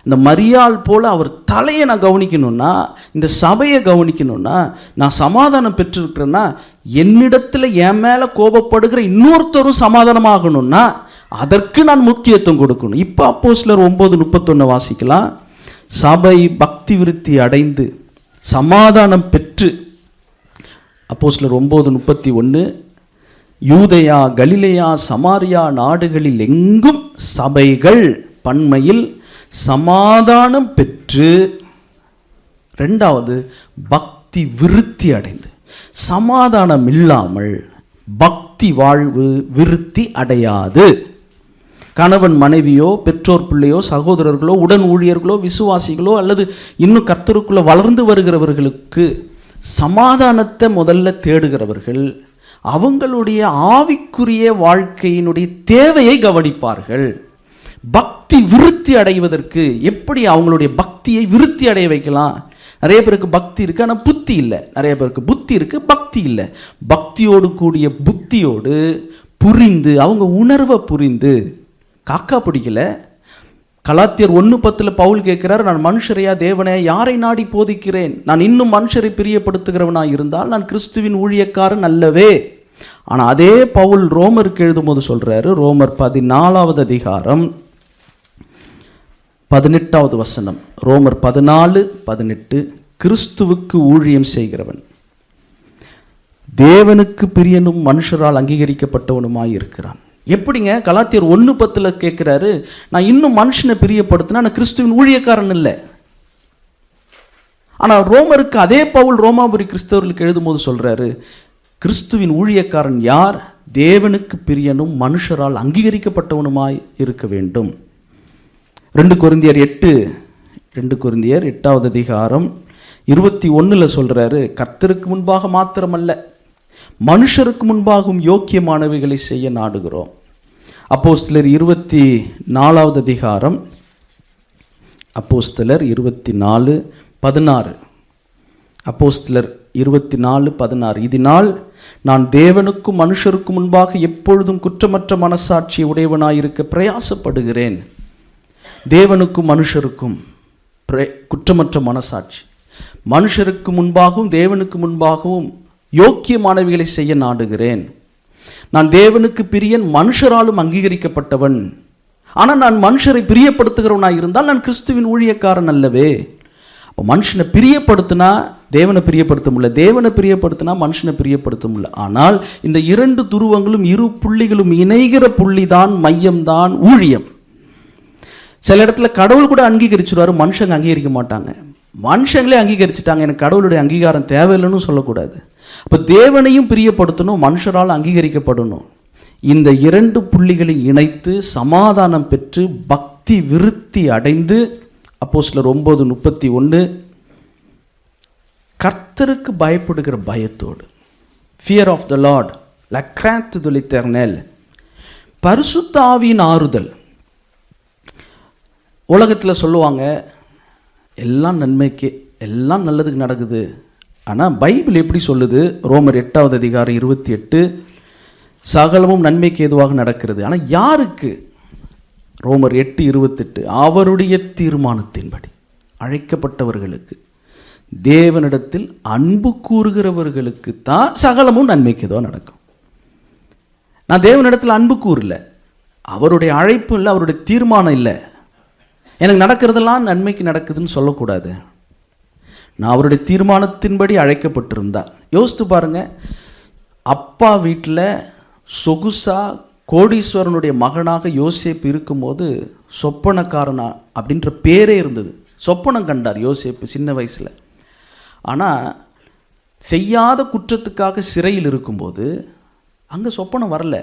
இந்த மரியாள் போல அவர் தலையை நான் கவனிக்கணும்னா, இந்த சபையை கவனிக்கணும்னா, நான் சமாதானம் பெற்றிருக்கிறேன்னா, என்னிடத்தில் என் மேலே கோபப்படுகிற இன்னொருத்தரும் சமாதானமாகணும்னா அதற்கு நான் முக்கியத்துவம் கொடுக்கணும். இப்போ அப்போஸ்தலர் 9:31 வாசிக்கலாம். சபை பக்தி விருத்தி அடைந்து சமாதானம் பெற்று, அப்போஸ்தலர் 9:31, யூதேயா, கலிலேயா, சமாரியா நாடுகளில் எங்கும் சபைகள் பன்மையில் சமாதானம் பெற்று, ரெண்டாவது பக்தி விருத்தி அடைந்து. சமாதானம் இல்லாமல் பக்தி வாழ்வு விருத்தி அடையாது. கணவன் மனைவியோ, பெற்றோர் பிள்ளையோ, சகோதரர்களோ, உடன் ஊழியர்களோ, விசுவாசிகளோ அல்லது இன்னும் கர்த்தருக்குள்ள வளர்ந்து வருகிறவர்களுக்கு சமாதானத்தை முதல்ல தேடுகிறவர்கள் அவங்களுடைய ஆவிக்குரிய வாழ்க்கையினுடைய தேவையை கவனிப்பார்கள். பக்தி விருத்தி அடைவதற்கு எப்படி அவங்களுடைய பக்தியை விருத்தி அடைய வைக்கலாம்? நிறைய பேருக்கு பக்தி இருக்கு, ஆனால் புத்தி இல்லை. நிறைய பேருக்கு புத்தி இருக்கு, பக்தி இல்லை. பக்தியோடு கூடிய புத்தியோடு புரிந்து, அவங்க உணர்வை புரிந்து, காக்கா பிடிக்கல. கலாத்தியர் 1:10 பவுல் கேட்கிறார், நான் மனுஷரையா தேவனே யாரை நாடி போதிக்கிறேன்? நான் இன்னும் மனுஷரை பிரியப்படுத்துகிறவனாக இருந்தால் நான் கிறிஸ்துவின் ஊழியக்காரன் அல்லவே. ஆனால் அதே பவுல் ரோமருக்கு எழுதும்போது சொல்றாரு, ரோமர் 14வது அதிகாரம் 18வது வசனம், ரோமர் 14:18, கிறிஸ்துவுக்கு ஊழியம் செய்கிறவன் தேவனுக்கு பிரியனும் மனுஷரால் அங்கீகரிக்கப்பட்டவனுமாய் இருக்கிறான். எப்படிங்க? கலாத்தியர் 1:10 கேட்கிறாரு, நான் இன்னும் மனுஷனை பிரியப்படுத்தினா நான் கிறிஸ்துவின் ஊழியக்காரன் இல்லை. ஆனால் ரோமருக்கு அதே பவுல் ரோமாபுரி கிறிஸ்தவர்களுக்கு எழுதும்போது சொல்றாரு, கிறிஸ்துவின் ஊழியக்காரன் யார்? தேவனுக்கு பிரியனும் மனுஷரால் அங்கீகரிக்கப்பட்டவனுமாய் இருக்க வேண்டும். 2 கொரிந்தியர் 8வது அதிகாரம் 21 சொல்றாரு, கர்த்தருக்கு முன்பாக மாத்திரமல்ல மனுஷருக்கு முன்பாகவும் யோக்கியமானவைகளை செய்ய நாடுகிறோம். அப்போஸ்தலர் 24வது அதிகாரம், அப்போஸ்தலர் 24:16, அப்போஸ்தலர் 24:16, இதனால் நான் தேவனுக்கும் மனுஷருக்கும் முன்பாக எப்பொழுதும் குற்றமற்ற மனசாட்சி உடையவனாயிருக்க பிரயாசப்படுகிறேன். தேவனுக்கும் மனுஷருக்கும் குற்றமற்ற மனசாட்சி, மனுஷருக்கு முன்பாகவும் தேவனுக்கு முன்பாகவும் யோக்கியமானவைகளை செய்ய நாடுகிறேன். நான் தேவனுக்கு பிரியன், மனுஷராலும் அங்கீகரிக்கப்பட்டவன். ஆனால் நான் மனுஷரை பிரியப்படுத்துகிறவனாக இருந்தால் நான் கிறிஸ்துவின் ஊழியக்காரன் அல்லவே. அப்போ மனுஷனை பிரியப்படுத்தினா தேவனை பிரியப்படுத்த முடியல, தேவனை பிரியப்படுத்தினா மனுஷனை பிரியப்படுத்த முடியல. ஆனால் இந்த 2 துருவங்களும், இரு புள்ளிகளும் இணைகிற புள்ளிதான், மையம்தான் ஊழியம். சில இடத்துல கடவுள் கூட அங்கீகரிச்சுடுவாரு, மனுஷங்க அங்கீகரிக்க மாட்டாங்க. மனுஷங்களே அங்கீகரிச்சுட்டாங்க, எனக்கு கடவுளுடைய அங்கீகாரம் தேவையில்லைன்னு சொல்லக்கூடாது. அப்போ தேவனையும் பிரியப்படுத்தணும், மனுஷரால் அங்கீகரிக்கப்படணும். இந்த 2 புள்ளிகளை இணைத்து சமாதானம் பெற்று பக்தி விருத்தி அடைந்து, அப்போஸ்தலர் 9:31, கர்த்தருக்கு பயப்படுகிற பயத்தோடு, fear of the Lord la crainte de l'Éternel, பரிசுத்த ஆவியின் ஆறுதல். உலகத்தில் சொல்லுவாங்க எல்லாம் நன்மைக்கு, எல்லாம் நல்லதுக்கு நடக்குது. ஆனால் பைபிள் எப்படி சொல்லுது? ரோமர் 8வது அதிகாரம் 28, சகலமும் நன்மைக்கு ஏதுவாக நடக்கிறது. ஆனால் யாருக்கு? ரோமர் 8:28, அவருடைய தீர்மானத்தின்படி அழைக்கப்பட்டவர்களுக்கு, தேவனிடத்தில் அன்பு கூறுகிறவர்களுக்கு தான் சகலமும் நன்மைக்கு ஏதோ நடக்கும். நான் தேவனிடத்தில் அன்பு கூறல, அவருடைய அழைப்பு இல்லை, அவருடைய தீர்மானம் இல்லை. எனக்கு நடக்கிறதெல்லாம் நன்மைக்கு நடக்குதுன்னு சொல்லக்கூடாது. நான் அவருடைய தீர்மானத்தின்படி அழைக்கப்பட்டிருந்தா, யோசித்து பாருங்க, அப்பா வீட்டில் சொகுசா கோடீஸ்வரனுடைய மகனாக யோசேப்பு இருக்கும்போது சொப்பனக்காரனா அப்படின்ற பேரே இருந்தது. சொப்பனம் கண்டார் யோசேப்பு சின்ன வயசில். ஆனால் செய்யாத குற்றத்துக்காக சிறையில் இருக்கும்போது அங்கே சொப்பனம் வரல.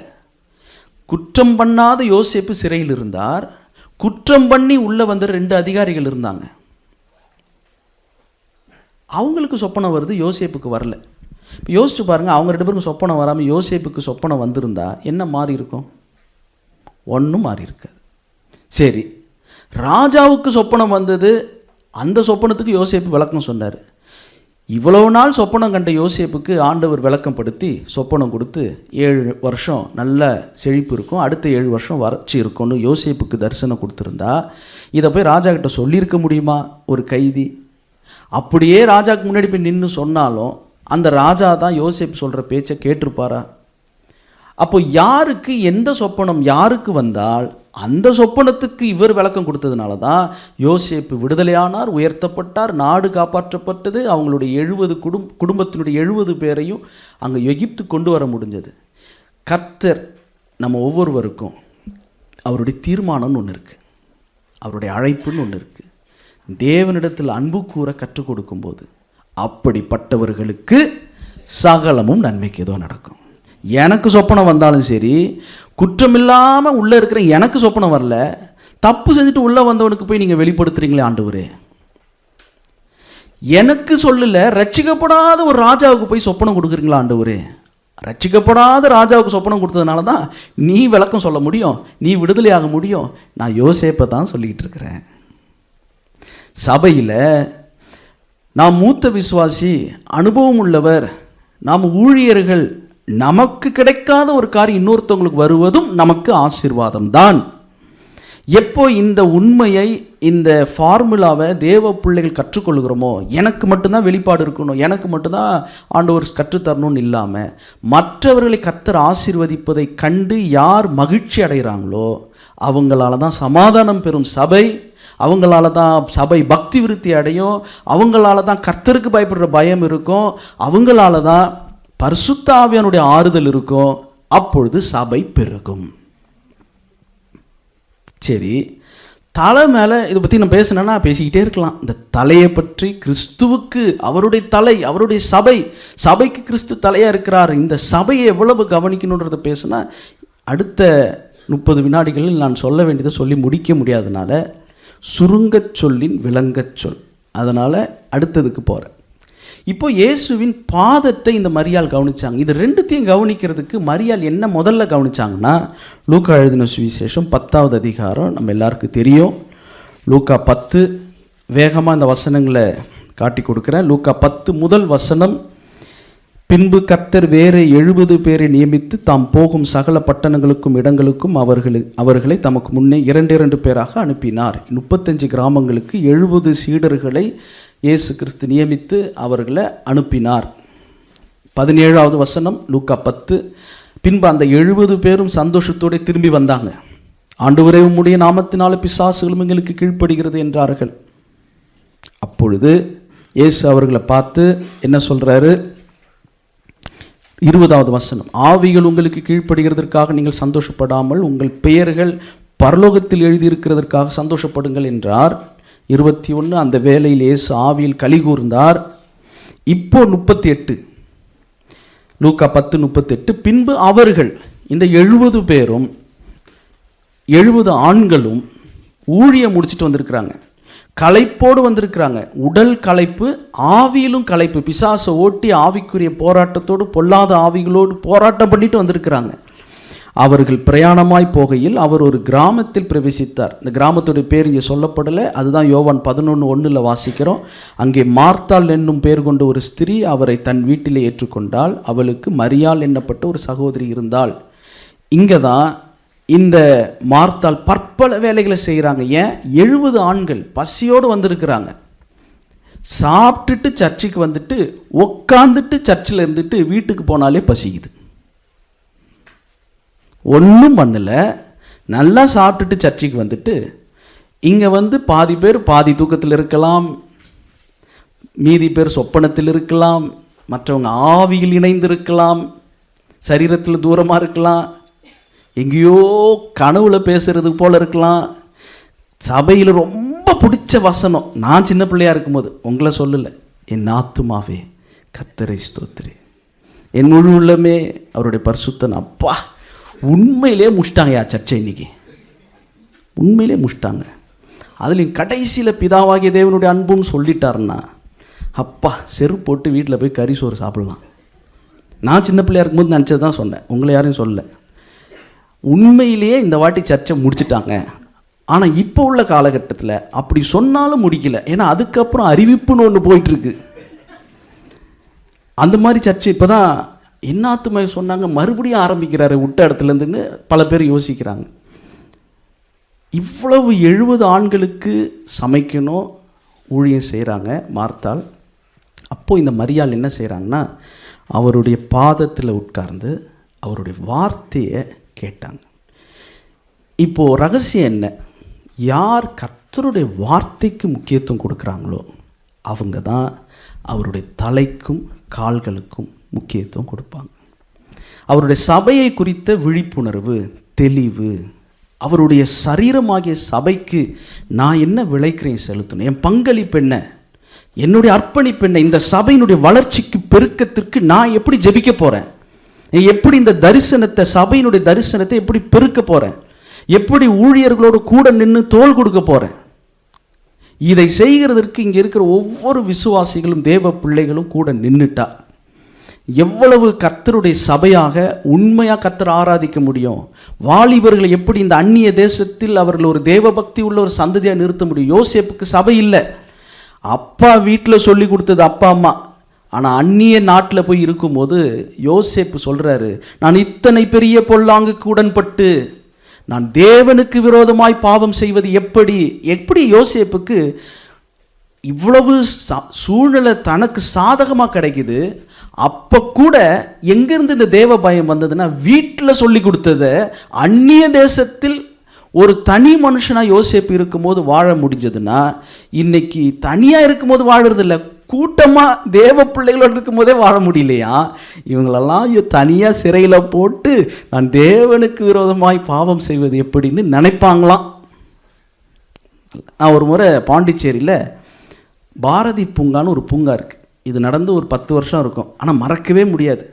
குற்றம் பண்ணாத யோசேப்பு சிறையில் இருந்தார். குற்றம் பண்ணி உள்ளே வந்த 2 அதிகாரிகள் இருந்தாங்க. அவங்களுக்கு சொப்பனம் வருது, யோசேப்புக்கு வரல. இப்போ யோசிச்சு பாருங்கள், அவங்க 2 பேருக்கும் சொப்பனம் வராமல் யோசேப்புக்கு சொப்பனம் வந்திருந்தா என்ன மாறி இருக்கும்? ஒன்றும் மாறி இருக்காது. சரி, ராஜாவுக்கு சொப்பனம் வந்தது, அந்த சொப்பனத்துக்கு யோசேப்பு விளக்கம் சொன்னார். இவ்வளவு நாள் சொப்பனம் கண்ட யோசேப்புக்கு ஆண்டவர் விளக்கம் படுத்தி சொப்பனம் கொடுத்து 7 வருஷம் நல்ல செழிப்பு இருக்கும், அடுத்த 7 வருஷம் வறட்சி இருக்கும்னு யோசேப்புக்கு தரிசனம் கொடுத்துருந்தா இதை போய் ராஜா கிட்ட சொல்லியிருக்க முடியுமா? ஒரு கைதி அப்படியே ராஜாவுக்கு முன்னாடி போய் நின்று சொன்னாலும் அந்த ராஜா தான் யோசேப்பு சொல்கிற பேச்சை கேட்டிருப்பாரா? அப்போ யாருக்கு எந்த சொப்பனம் யாருக்கு வந்தால் அந்த சொப்பனத்துக்கு இவர் விளக்கம் கொடுத்ததுனால தான் யோசேப்பு விடுதலையானார், உயர்த்தப்பட்டார், நாடு காப்பாற்றப்பட்டது. அவங்களுடைய 70 குடும்பத்தினுடைய 70 பேரையும் அங்கே எகிப்து கொண்டு வர முடிஞ்சது. கர்த்தர் நம்ம ஒவ்வொருவருக்கும் அவருடைய தீர்மானம்னு ஒன்று இருக்குது, அவருடைய அழைப்புன்னு ஒன்று இருக்குது. தேவனிடத்தில் அன்பு கூற கற்றுக் கொடுக்கும்போது அப்படிப்பட்டவர்களுக்கு சகலமும் நன்மைக்கு ஏதோ நடக்கும். எனக்கு சொப்பனம் வந்தாலும் சரி, குற்றமில்லாமல் உள்ளே இருக்கிற எனக்கு சொப்பனம் வரல, தப்பு செஞ்சுட்டு உள்ளே வந்தவனுக்கு போய் நீங்கள் வெளிப்படுத்துறீங்களே ஆண்டவரே. எனக்கு சொல்லல, ரட்சிக்கப்படாத ஒரு ராஜாவுக்கு போய் சொப்பனம் கொடுக்குறீங்களா ஆண்டவரே. ரட்சிக்கப்படாத ராஜாவுக்கு சொப்பனம் கொடுத்ததுனால தான் நீ விளக்கம் சொல்ல முடியும், நீ விடுதலை ஆக முடியும். நான் யோசேப்பை தான் சொல்லிக்கிட்டு இருக்கிறேன். சபையில் நாம் மூத்த விசுவாசி, அனுபவம் உள்ளவர், நாம் ஊழியர்கள், நமக்கு கிடைக்காத ஒரு காரியம் இன்னொருத்தவங்களுக்கு வருவதும் நமக்கு ஆசீர்வாதம் தான். எப்போ இந்த உண்மையை, இந்த ஃபார்முலாவை தேவ பிள்ளைகள் கற்றுக்கொள்கிறோமோ, எனக்கு மட்டும்தான் வெளிப்பாடு இருக்கணும், எனக்கு மட்டும்தான் ஆண்டவர் கற்றுத்தரணும்னு இல்லாமல் மற்றவர்களை கர்த்தர் ஆசீர்வதிப்பதை கண்டு யார் மகிழ்ச்சி அடைகிறாங்களோ அவங்களால தான் சமாதானம் பெறும் சபை, அவங்களால தான் சபை பக்தி விருத்தி அடையும், அவங்களால தான் கர்த்தருக்கு பயப்படுற பயம் இருக்கும், அவங்களால தான் பரிசுத்த ஆவியானுடைய ஆறுதல் இருக்கும். அப்பொழுது சபை பெருகும். சரி, தலை மேலே இதை பற்றி நான் பேசினேன்னா பேசிக்கிட்டே இருக்கலாம். இந்த தலையை பற்றி, கிறிஸ்துவுக்கு அவருடைய தலை, அவருடைய சபை, சபைக்கு கிறிஸ்து தலையாக இருக்கிறார், இந்த சபையை எவ்வளவு கவனிக்கணுன்றதை பேசினா அடுத்த 30 வினாடிகளில் நான் சொல்ல வேண்டியதை சொல்லி முடிக்க முடியாதனால சுருங்கச் சொல்லின் விளங்கச் சொல், அதனால் அடுத்ததுக்கு போகிறேன். இப்போ இயேசுவின் பாதத்தை இந்த மரியாள் கவனிச்சாங்க. இது ரெண்டுத்தையும் கவனிக்கிறதுக்கு மரியாள் என்ன முதல்ல கவனிச்சாங்கன்னா, லூக்கா எழுதின சுவிசேஷம் 10வது அதிகாரம் நம்ம எல்லாருக்கும் தெரியும். லூக்கா 10, வேகமாக இந்த வசனங்களை காட்டி கொடுக்குறேன். லூக்கா 10 முதல் வசனம். பின்பு கர்த்தர் வேறு 70 பேரை நியமித்து தாம் போகும் சகல பட்டணங்களுக்கும் இடங்களுக்கும் அவர்களை தமக்கு முன்னே 2 பேராக அனுப்பினார். 35 கிராமங்களுக்கு 70 சீடர்களை இயேசு கிறிஸ்து நியமித்து அவர்களை அனுப்பினார். 17வது வசனம், லூக்கா 10. பின்பு அந்த 70 பேரும் சந்தோஷத்தோடு திரும்பி வந்தாங்க. ஆண்டவரே, உம்முடைய நாமத்தினால பிசாசுகளும் எங்களுக்கு கீழ்ப்படுகிறது என்றார்கள். அப்பொழுது இயேசு அவர்களை பார்த்து என்ன சொல்றாரு? 20வது வசனம், ஆவிகள் உங்களுக்கு கீழ்ப்படுகிறதற்காக நீங்கள் சந்தோஷப்படாமல் உங்கள் பெயர்கள் பரலோகத்தில் எழுதியிருக்கிறதற்காக சந்தோஷப்படுங்கள் என்றார். 21, அந்த வேளையில் இயேசு ஆவியில் களி கூர்ந்தார். இப்போ 38, லூக்கா 10:38. பின்பு அவர்கள், இந்த 70 பேரும் 70 ஆண்களும் ஊழியம் முடிச்சுட்டு வந்திருக்கிறாங்க, களைப்போடு வந்திருக்கிறாங்க. உடல் களைப்பு, ஆவியிலும் களைப்பு. பிசாசை ஓட்டி ஆவிக்குரிய போராட்டத்தோடு, பொல்லாத ஆவிகளோடு போராட்டம் பண்ணிட்டு வந்திருக்கிறாங்க. அவர்கள் பிரயாணமாய் போகையில் அவர் ஒரு கிராமத்தில் பிரவேசித்தார். இந்த கிராமத்துடைய பேர் இங்கே சொல்லப்படலை, அதுதான் யோவான் 11:1 வாசிக்கிறோம். அங்கே மார்த்தாள் என்னும் பேர் கொண்ட ஒரு ஸ்திரீ அவரை தன் வீட்டிலே ஏற்றுக்கொண்டாள். அவளுக்கு மரியாள் என்னப்பட்ட ஒரு சகோதரி இருந்தாள். இங்கே தான் இந்த மார்த்தாள் பற்பல வேலைகளை செய்கிறாங்க. ஏன்? 70 ஆண்கள் பசியோடு வந்திருக்கிறாங்க. சாப்பிட்டுட்டு சர்ச்சுக்கு வந்துட்டு உட்காந்துட்டு சர்ச்சில் இருந்துட்டு வீட்டுக்கு போனாலே பசிக்குது. ஒன்றும் பண்ணல, நல்லா சாப்பிட்டுட்டு சர்ச்சுக்கு வந்துட்டு இங்கே வந்து பாதி பேர் பாதி தூக்கத்தில் இருக்கலாம், மீதி பேர் சொப்பனத்தில் இருக்கலாம், மற்றவங்க ஆவியில் இணைந்திருக்கலாம், சரீரத்தில் தூரமாக இருக்கலாம், எங்கேயோ கனவுல பேசுறது போல இருக்கலாம். சபையில் ரொம்ப பிடிச்ச வசனம், நான் சின்ன பிள்ளையாக இருக்கும்போது, உங்களை சொல்லலை, என் ஆத்துமாவே கர்த்தரை ஸ்தோத்திரி, என் முழு உள்ளமே அவருடைய பரிசுத்தன். அப்பா, உண்மையிலே முடிச்சிட்டாங்கயா சர்ச்சை இன்னைக்கு, உண்மையிலே முடிச்சிட்டாங்க. அதுலேயும் கடைசியில் பிதாவாகிய தேவனுடைய அன்புன்னு சொல்லிட்டாருன்னா, அப்பா செருப்பு போட்டு வீட்டில் போய் கறி சோறு சாப்பிட்லாம். நான் சின்ன பிள்ளையாக இருக்கும்போது நினச்சது தான் சொன்னேன், உங்களை யாரையும் சொல்லலை. உண்மையிலேயே இந்த வாட்டி சர்ச்சை முடிச்சிட்டாங்க. ஆனால் இப்போ உள்ள காலகட்டத்தில் அப்படி சொன்னாலும் முடிக்கல. ஏன்னா அதுக்கப்புறம் அறிவிப்புன்னு ஒன்று போயிட்டுருக்கு. அந்த மாதிரி சர்ச்சை இப்போ தான் என்னாத்துமே சொன்னாங்க, மறுபடியும் ஆரம்பிக்கிறாரு விட்ட இடத்துலேருந்துன்னு பல பேர் யோசிக்கிறாங்க. இவ்வளவு 70 ஆண்களுக்கு சமைக்கணும், ஊழியம் செய்கிறாங்க மார்த்தாள். அப்போது இந்த மரியாள் என்ன செய்கிறாங்கன்னா, அவருடைய பாதத்தில் உட்கார்ந்து அவருடைய வார்த்தையை கேட்டாங்க. இப்போது ரகசியம் என்ன? யார் கர்த்தருடைய வார்த்தைக்கு முக்கியத்துவம் கொடுக்குறாங்களோ அவங்க தான் அவருடைய தலைக்கும் கால்களுக்கும் முக்கியத்துவம் கொடுப்பாங்க. அவருடைய சபையை குறித்த விழிப்புணர்வு, தெளிவு, அவருடைய சரீரமாகிய சபைக்கு நான் என்ன விளைக்கிறேன் செலுத்தணும், என் பங்களிப்பு என்ன, என்னுடைய அர்ப்பணிப்பு என்ன, இந்த சபையினுடைய வளர்ச்சிக்கு பெருக்கத்திற்கு நான் எப்படி ஜெபிக்க போகிறேன், எப்படி இந்த தரிசனத்தை, சபையினுடைய தரிசனத்தை எப்படி பெருக்க போறேன், எப்படி ஊழியர்களோடு கூட நின்று தோள் கொடுக்க போறேன். இதை செய்கிறதற்கு இங்கே இருக்கிற ஒவ்வொரு விசுவாசிகளும் தேவ பிள்ளைகளும் கூட நின்றுட்டா எவ்வளவு கர்த்தருடைய சபையாக உண்மையாக கர்த்தர் ஆராதிக்க முடியும். வாலிபர்களை எப்படி இந்த அந்நிய தேசத்தில் அவர்கள் ஒரு தேவ பக்தி உள்ள ஒரு சந்ததியாக நிறுத்த முடியும். யோசேப்புக்கு சபை இல்லை, அப்பா வீட்டில் சொல்லி கொடுத்தது அப்பா அம்மா. ஆனால் அந்நிய நாட்டில் போய் இருக்கும்போது யோசேப்பு சொல்கிறாரு, நான் இத்தனை பெரிய பொல்லாங்குக்கு உடன்பட்டு நான் தேவனுக்கு விரோதமாய் பாவம் செய்வது எப்படி? எப்படி யோசேப்புக்கு இவ்வளவு சூழ்நிலை தனக்கு சாதகமாக கிடைக்குது, அப்போ கூட எங்கேருந்து இந்த தேவ பயம் வந்ததுன்னா வீட்டில் சொல்லி கொடுத்ததை அந்நிய தேசத்தில் ஒரு தனி மனுஷனாக யோசேப்பு இருக்கும்போது வாழ முடிஞ்சதுன்னா, இன்னைக்கு தனியாக இருக்கும்போது வாழறதில்ல, கூட்டமாக தேவ பிள்ளைகளோடு இருக்கும்போதே வாழ முடியலையா? இவங்களெல்லாம் தனியாக சிறையில் போட்டு நான் தேவனுக்கு விரோதமாய் பாவம் செய்வது எப்படின்னு நினைப்பாங்களாம். நான் ஒரு முறை பாண்டிச்சேரியில் பாரதி பூங்கான்னு ஒரு பூங்கா இருக்குது. இது நடந்து ஒரு 10 வருஷம் இருக்கும். ஆனால் மறக்கவே முடியாது.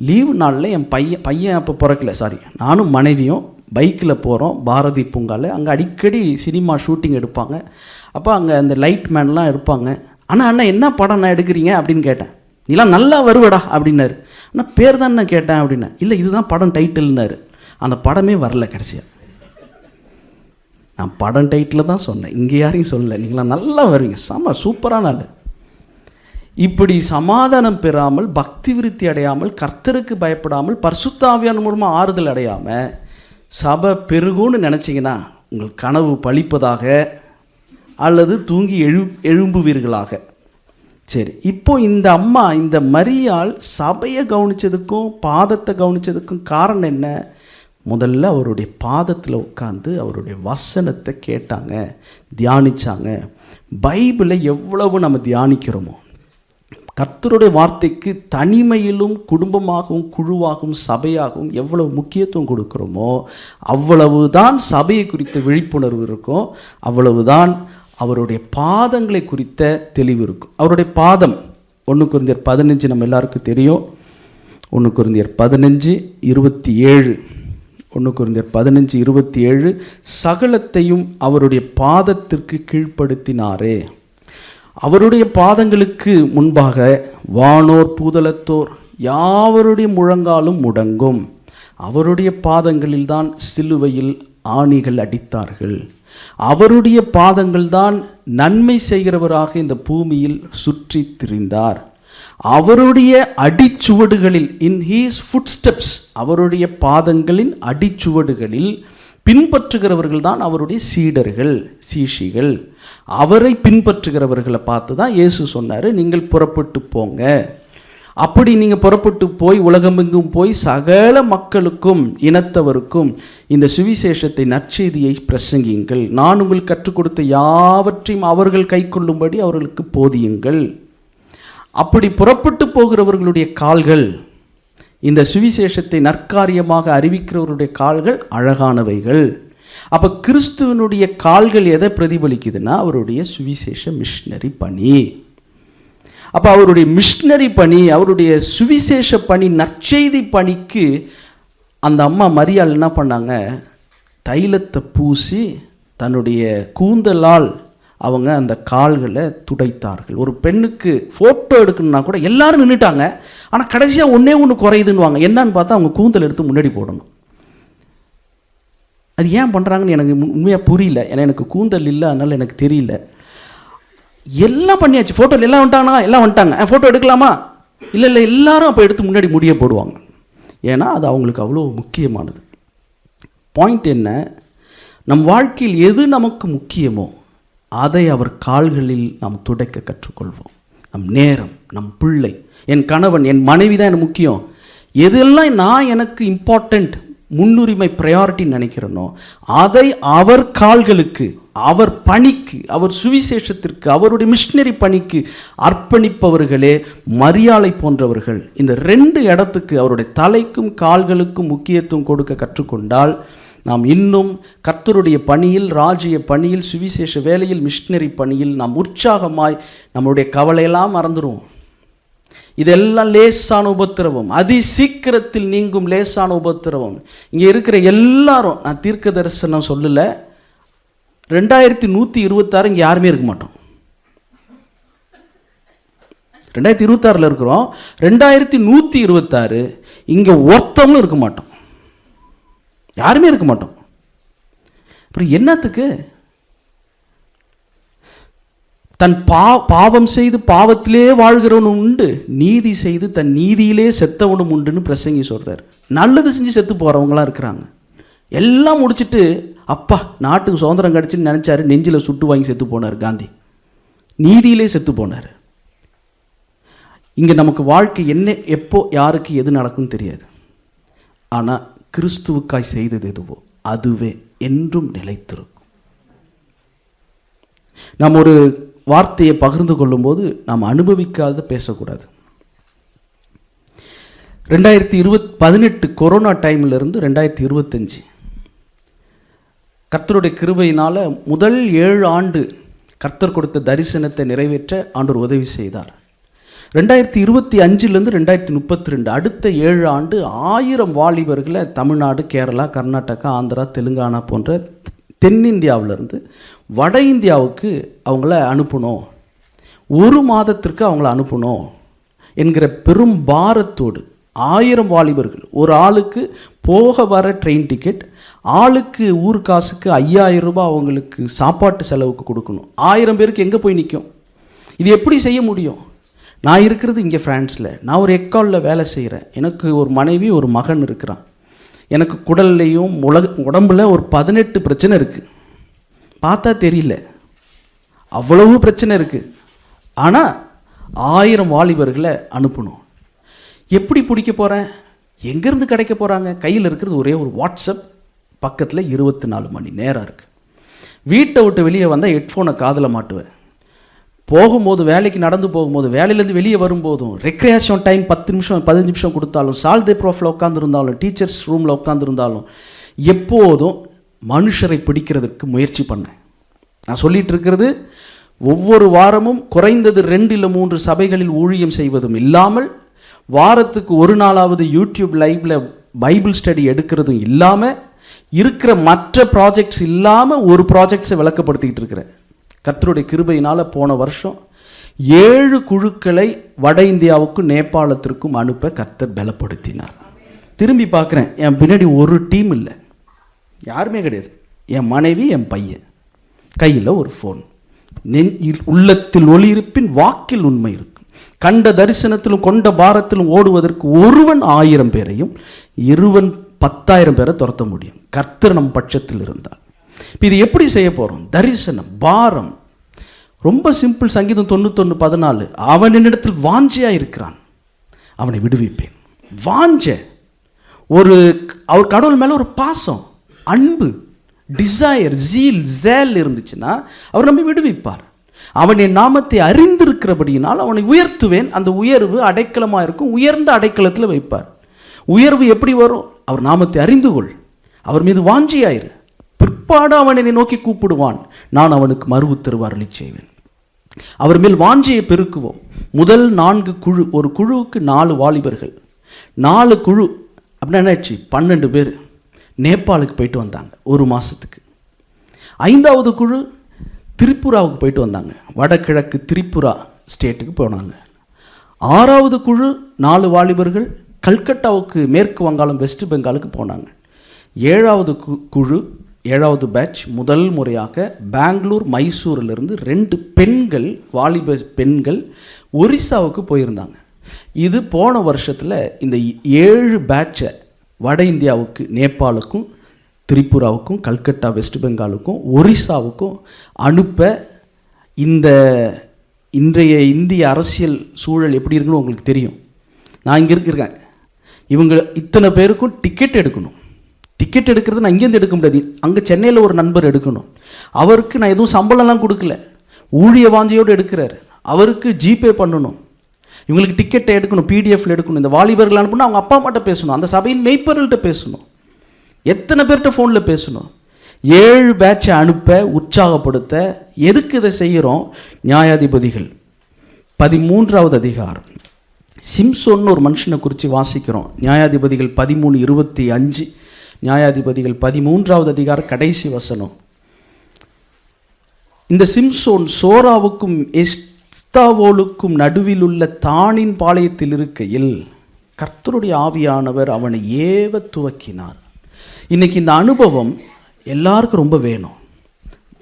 லீவு நாளில் என் பையன் அப்போ பிறக்கல, நானும் மனைவியும் பைக்கில் போகிறோம் பாரதி பூங்காவில். அங்கே அடிக்கடி சினிமா ஷூட்டிங் எடுப்பாங்க. அப்போ அங்கே அந்த லைட் மேன்லாம் இருப்பாங்க. ஆனால் அண்ணா என்ன படம் நான் எடுக்கிறீங்க அப்படின்னு கேட்டேன். நீலாம் நல்லா வருவடா அப்படின்னாரு. ஆனால் பேர் தான் நான் கேட்டேன் அப்படின்னா, இல்லை இதுதான் படம் டைட்டில்னாரு. அந்த படமே வரல கடைசியாக. நான் படம் டைட்டில் தான் சொன்னேன், இங்கே யாரையும் சொல்லலை. நீங்களாம் நல்லா வருவீங்க, சூப்பரான ஆள். இப்படி சமாதானம் பெறாமல், பக்தி விருத்தி அடையாமல், கர்த்தருக்கு பயப்படாமல், பரிசுத்த ஆவியானவர் மூலமாக ஆறுதல் அடையாமல் சபை பெருகும்னு நினச்சிங்கன்னா உங்கள் கனவு பழிப்பதாக அல்லது தூங்கி எழும்புவீர்களாக. சரி, இப்போ இந்த அம்மா, இந்த மரியாள் சபையை கவனித்ததுக்கும் பாதத்தை கவனித்ததுக்கும் காரணம் என்ன? முதல்ல அவருடைய பாதத்தில் உட்காந்து அவருடைய வசனத்தை கேட்டாங்க, தியானித்தாங்க. பைபிளை எவ்வளவு நம்ம தியானிக்கிறோமோ, கர்த்தருடைய வார்த்தைக்கு தனிமையிலும் குடும்பமாகவும் குழுவாகவும் சபையாகவும் எவ்வளவு முக்கியத்துவம் கொடுக்குறோமோ அவ்வளவுதான் சபையை குறித்த விழிப்புணர்வு இருக்கும், அவ்வளவுதான் அவருடைய பாதங்களை குறித்த தெளிவு இருக்கும். அவருடைய பாதம் 1 கொரிந்தியர் 15 நம்ம எல்லாருக்கும் தெரியும். 1 கொரிந்தியர் 15:27, 1 கொரிந்தியர் 15:27, சகலத்தையும் அவருடைய பாதத்திற்கு கீழ்ப்படுத்தினாரே. அவருடைய பாதங்களுக்கு முன்பாக வானோர் பூதலத்தோர் யாவருடைய முழங்காலும் முடங்கும். அவருடைய பாதங்களில்தான் சிலுவையில் ஆணிகள் அடித்தார்கள். அவருடைய பாதங்கள்தான் நன்மை செய்கிறவராக இந்த பூமியில் சுற்றி திரிந்தார். அவருடைய அடிச்சுவடுகளில், இன் ஹீஸ் ஃபுட்ஸ்டெப்ஸ், அவருடைய பாதங்களின் அடிச்சுவடுகளில் பின்பற்றுகிறவர்கள் தான் அவருடைய சீடர்கள், சீஷிகள். அவரை பின்பற்றுகிறவர்களை பார்த்து தான் இயேசு சொன்னார், நீங்கள் புறப்பட்டு போங்க. அப்படி நீங்கள் புறப்பட்டு போய் உலகமெங்கும் போய் சகல மக்களுக்கும் இனத்தவருக்கும் இந்த சுவிசேஷத்தை, நற்செய்தியை பிரசங்கியுங்கள். நான் உங்களுக்கு கற்றுக் கொடுத்த யாவற்றையும் அவர்கள் கை கொள்ளும்படி அவர்களுக்கு போதியுங்கள். அப்படி புறப்பட்டு போகிறவர்களுடைய கால்கள், இந்த சுவிசேஷத்தை நற்காரியமாக அறிவிக்கிறவருடைய கால்கள் அழகானவைகள். அப்போ கிறிஸ்துவனுடைய கால்கள் எதை பிரதிபலிக்குதுன்னா அவருடைய சுவிசேஷ மிஷினரி பணி. அப்போ அவருடைய மிஷினரி பணி, அவருடைய சுவிசேஷ பணி, நற்செய்தி பணிக்கு அந்த அம்மா மரியாள் என்ன பண்ணாங்க? தைலத்தை பூசி தன்னுடைய கூந்தலால் அவங்க அந்த கால்களை துடைத்தார்கள். ஒரு பெண்ணுக்கு ஃபோட்டோ எடுக்கணும்னா கூட எல்லாரும் நின்றுட்டாங்க. ஆனால் கடைசியாக ஒன்று குறையுதுன்னுவாங்க. என்னன்னு பார்த்தா அவங்க கூந்தல் எடுத்து முன்னாடி போடணும். அது ஏன் பண்ணுறாங்கன்னு எனக்கு உண்மையாக புரியல. ஏன்னா எனக்கு கூந்தல் இல்லை, அதனால் எனக்கு தெரியல. எல்லாம் பண்ணியாச்சு, ஃபோட்டோவில் எல்லாம் வந்துட்டாங்க. ஃபோட்டோ எடுக்கலாமா? இல்லை, எல்லாரும் அப்போ எடுத்து முன்னாடி முடிய போடுவாங்க. ஏன்னா அது அவங்களுக்கு அவ்வளோ முக்கியமானது. பாயிண்ட் என்ன? நம் வாழ்க்கையில் எது நமக்கு முக்கியமோ அதை அவர் கால்களில் நாம் துடைக்க கற்றுக்கொள்வோம். நம் நேரம், நம் பிள்ளை, என் கணவன், என் மனைவி தான் எனக்கு முக்கியம். எதெல்லாம் எனக்கு இம்பார்ட்டண்ட், முன்னுரிமை, ப்ரையாரிட்டி நினைக்கிறேனோ அதை அவர் கால்களுக்கு, அவர் பணிக்கு, அவர் சுவிசேஷத்திற்கு, அவருடைய மிஷினரி பணிக்கு அர்ப்பணிப்பவர்களே மரியாளை போன்றவர்கள். இந்த 2 இடத்துக்கு, அவருடைய தலைக்கும் கால்களுக்கும் முக்கியத்துவம் கொடுக்க கற்றுக்கொண்டால் நாம் இன்னும் கர்த்தருடைய பணியில், ராஜ்ய பணியில், சுவிசேஷ வேலையில், மிஷினரி பணியில் நாம் உற்சாகமாய் நம்முடைய கவலையெல்லாம் மறந்துடுவோம். இதெல்லாம் லேசான உபத்திரவம், அதி சீக்கிரத்தில் நீங்கும் லேசான உபத்திரவம். இங்கே இருக்கிற எல்லாரும், நான் தீர்க்க தரிசனம் சொல்லலை, 2126 இங்கே யாருமே இருக்க மாட்டோம். 2026 இருக்கிறோம், 2126 இங்கே ஒருத்தவங்களும் இருக்க மாட்டோம், யாருமே இருக்க மாட்டோம். அப்புறம் என்னத்துக்கு? தன் பாவம் செய்து பாவத்திலே வாழ்கிறவனும் உண்டு, நீதி செய்து தன் நீதியிலே செத்தவனும் உண்டுன்னு பிரசங்கி சொல்கிறார். நல்லது செஞ்சு செத்து போகிறவங்களாம் இருக்கிறாங்க. எல்லாம் முடிச்சுட்டு அப்பா நாட்டுக்கு சுதந்திரம் கிடச்சின்னு நினச்சாரு, நெஞ்சில் சுட்டு வாங்கி செத்து போனார் காந்தி. நீதியிலே செத்து போனார். இங்கே நமக்கு வாழ்க்கை என்ன, எப்போ யாருக்கு எது நடக்கும்னு தெரியாது. ஆனால் கிறிஸ்துவுக்காய் செய்தது எதுவோ அதுவே என்றும் நிலைத்திருக்கும். நாம் ஒரு வார்த்தையை பகிர்ந்து கொள்ளும்போது நாம் அனுபவிக்காத பேசக்கூடாது. 2018 கொரோனா டைமிலிருந்து 2025 கர்த்தருடைய கிருபையினால் முதல் 7 ஆண்டு கர்த்தர் கொடுத்த தரிசனத்தை நிறைவேற்ற ஆண்டவர் உதவி செய்தார். 2025 2032 அடுத்த 7 ஆண்டு 1000 வாலிபர்களை தமிழ்நாடு, கேரளா, கர்நாடகா, ஆந்திரா, தெலுங்கானா போன்ற தென்னிந்தியாவிலிருந்து வட இந்தியாவுக்கு அவங்கள அனுப்பணும், 1 மாதத்திற்கு அவங்கள அனுப்பணும் என்கிற பெரும் பாரத்தோடு 1000 வாலிபர்கள், ஒரு ஆளுக்கு போக வர ட்ரெயின் டிக்கெட், ஆளுக்கு ஊர் காசுக்கு 5000 ரூபாய் அவங்களுக்கு சாப்பாட்டு செலவுக்கு கொடுக்கணும். 1000 பேருக்கு எங்கே போய் நிற்கும்? இது எப்படி செய்ய முடியும்? நான் இருக்கிறது இங்கே ஃப்ரான்ஸில், நான் ஒரு எக்காலில் வேலை செய்கிறேன். எனக்கு ஒரு மனைவி, ஒரு மகன் இருக்கிறான். எனக்கு குடல்லையும் உடம்புல ஒரு 18 பிரச்சனை இருக்குது. பார்த்தா தெரியல, அவ்வளவு பிரச்சனை இருக்குது. ஆனால் 1000 வாலிபர்களை அனுப்பணும். எப்படி பிடிக்க போகிறேன்? எங்கேருந்து கிடைக்க போகிறாங்க? கையில் இருக்கிறது ஒரே ஒரு வாட்ஸ்அப், பக்கத்தில் 24 மணி நேரம் இருக்குது. வீட்டை விட்டு வெளியே வந்தால் ஹெட்ஃபோனை காதில் மாட்டுவேன். போகும்போது, வேலைக்கு நடந்து போகும்போது, வேலையிலேருந்து வெளியே வரும்போதும், ரெக்ரியாஷன் டைம் 10 நிமிஷம் 15 நிமிஷம் கொடுத்தாலும், சால்தே ப்ரோஃபில் உட்காந்துருந்தாலும், டீச்சர்ஸ் ரூமில் உட்காந்துருந்தாலும், எப்போதும் மனுஷரை பிடிக்கிறதுக்கு முயற்சி பண்ணேன். நான் சொல்லிகிட்டு இருக்கிறது, ஒவ்வொரு வாரமும் குறைந்தது 2 இல்லை 3 சபைகளில் ஊழியம் செய்வதும் இல்லாமல், வாரத்துக்கு ஒரு நாளாவது யூடியூப் லைவில் பைபிள் ஸ்டடி எடுக்கிறதும் இல்லாமல், இருக்கிற மற்ற ப்ராஜெக்ட்ஸ் இல்லாமல் ஒரு ப்ராஜெக்ட்ஸை விளக்கப்படுத்திக்கிட்டு இருக்கிறேன். கர்த்தருடைய கிருபையினால் போன வருஷம் 7 குழுக்களை வட இந்தியாவுக்கும் நேபாளத்திற்கும் அனுப்ப கர்த்தர் பலப்படுத்தினார். திரும்பி பார்க்குறேன், என் பின்னாடி ஒரு டீம் இல்லை, யாருமே கிடையாது. என் மனைவி, என் பையன், கையில் ஒரு ஃபோன். உள்ளத்தில் ஒளி இருப்பின் வாக்கில் உண்மை இருக்கும். கண்ட தரிசனத்திலும் கொண்ட பாரத்திலும் ஓடுவதற்கு ஒருவன் 1000 பேரையும், இருவன் 10,000 பேரை துரத்த முடியும், கர்த்தர் நம் பட்சத்தில் இருந்தால். இப்போ இது எப்படி செய்ய போகிறோம்? தரிசனம், பாரம் ரொம்ப சிம்பிள். சங்கீதம் 91:14, அவன் என்னிடத்தில் வாஞ்சையாக இருக்கிறான், அவனை விடுவிப்பேன். வாஞ்ச அவர் கடவுள் மேலே ஒரு பாசம், அன்பு, டிசையர், ஜேல் இருந்துச்சுன்னா அவர் நம்மை விடுவிப்பார். அவன் என் நாமத்தை அறிந்திருக்கிறபடியினால் அவனை உயர்த்துவேன். அந்த உயர்வு அடைக்கலமாக இருக்கும், உயர்ந்த அடைக்கலத்தில் வைப்பார். உயர்வு எப்படி வரும்? அவர் நாமத்தை அறிந்து கொள், அவர் மீது வாஞ்சியாயிரு, பிற்பாடு அவன் என்னை நோக்கி கூப்பிடுவான், நான் அவனுக்கு மறு உத்தரவு அருளி செய்வேன். அவர் மேல் வாஞ்சியை பெருக்குவோம். முதல் 4 குழு, ஒரு குழுவுக்கு 4 வாலிபர்கள், 4 குழு அப்படின்னா என்னாச்சு? 12 பேர் நேபாளுக்கு போயிட்டு வந்தாங்க 1 மாதத்துக்கு. 5வது குழு திரிபுராவுக்கு போயிட்டு வந்தாங்க, வடகிழக்கு திரிபுரா ஸ்டேட்டுக்கு போனாங்க. 6வது குழு 4 வாலிபர்கள் கல்கட்டாவுக்கு, மேற்கு வங்காளம், வெஸ்ட் பெங்காலுக்கு போனாங்க. 7வது குழு, 7வது பேட்ச் முதல் முறையாக பெங்களூர், மைசூரிலிருந்து 2 பெண்கள், வாலிப பெண்கள் ஒரிசாவுக்கு போயிருந்தாங்க. இது போன வருஷத்தில் இந்த 7 பேட்சை வட இந்தியாவுக்கு, நேபாளுக்கும், திரிபுராவுக்கும், கல்கட்டா, வெஸ்ட் பெங்காலுக்கும், ஒரிசாவுக்கும் அனுப்ப இன்றைய இந்திய அரசியல் சூழல் எப்படி இருக்குன்னு உங்களுக்கு தெரியும். நான் இங்கே இருக்கிறேன், இவங்க இத்தனை பேருக்கும் டிக்கெட் எடுக்கணும். டிக்கெட் எடுக்கிறது நான் இங்கேருந்து எடுக்க முடியாது, அங்கே சென்னையில் ஒரு நண்பர் எடுக்கணும். அவருக்கு நான் எதுவும் சம்பளம்லாம் கொடுக்கல, ஊழிய வாஞ்சியோடு எடுக்கிறார். அவருக்கு ஜிபே பண்ணணும், இவங்களுக்கு டிக்கெட்டை எடுக்கணும், பிடிஎஃப்ல எடுக்கணும். இந்த வாலிபர்கள் அனுப்புனா அவங்க அப்பா அம்மாட்ட பேசணும், அந்த சபையின் மெய்ப்பொருள்கிட்ட பேசணும், எத்தனை பேர்கிட்ட ஃபோனில் பேசணும். 7 பேட்சை அனுப்ப, உற்சாகப்படுத்த. எதுக்கு இதை செய்கிறோம்? நியாயாதிபதிகள் 13வது அதிகாரம் சிம்சோன்னு ஒரு மனுஷனை குறித்து வாசிக்கிறோம். நியாயாதிபதிகள் 13:25, நியாயாதிபதிகள் 13வது அதிகாரம் கடைசி வசனம். இந்த சிம்சோன் சோராவுக்கும் எஸ்தாவோலுக்கும் நடுவில் உள்ள தானின் பாளையத்தில் இருக்கையில் கர்த்தருடைய ஆவியானவர் அவனை ஏவ துவக்கினார். இன்னைக்கு இந்த அனுபவம் எல்லாருக்கும் ரொம்ப வேணும்,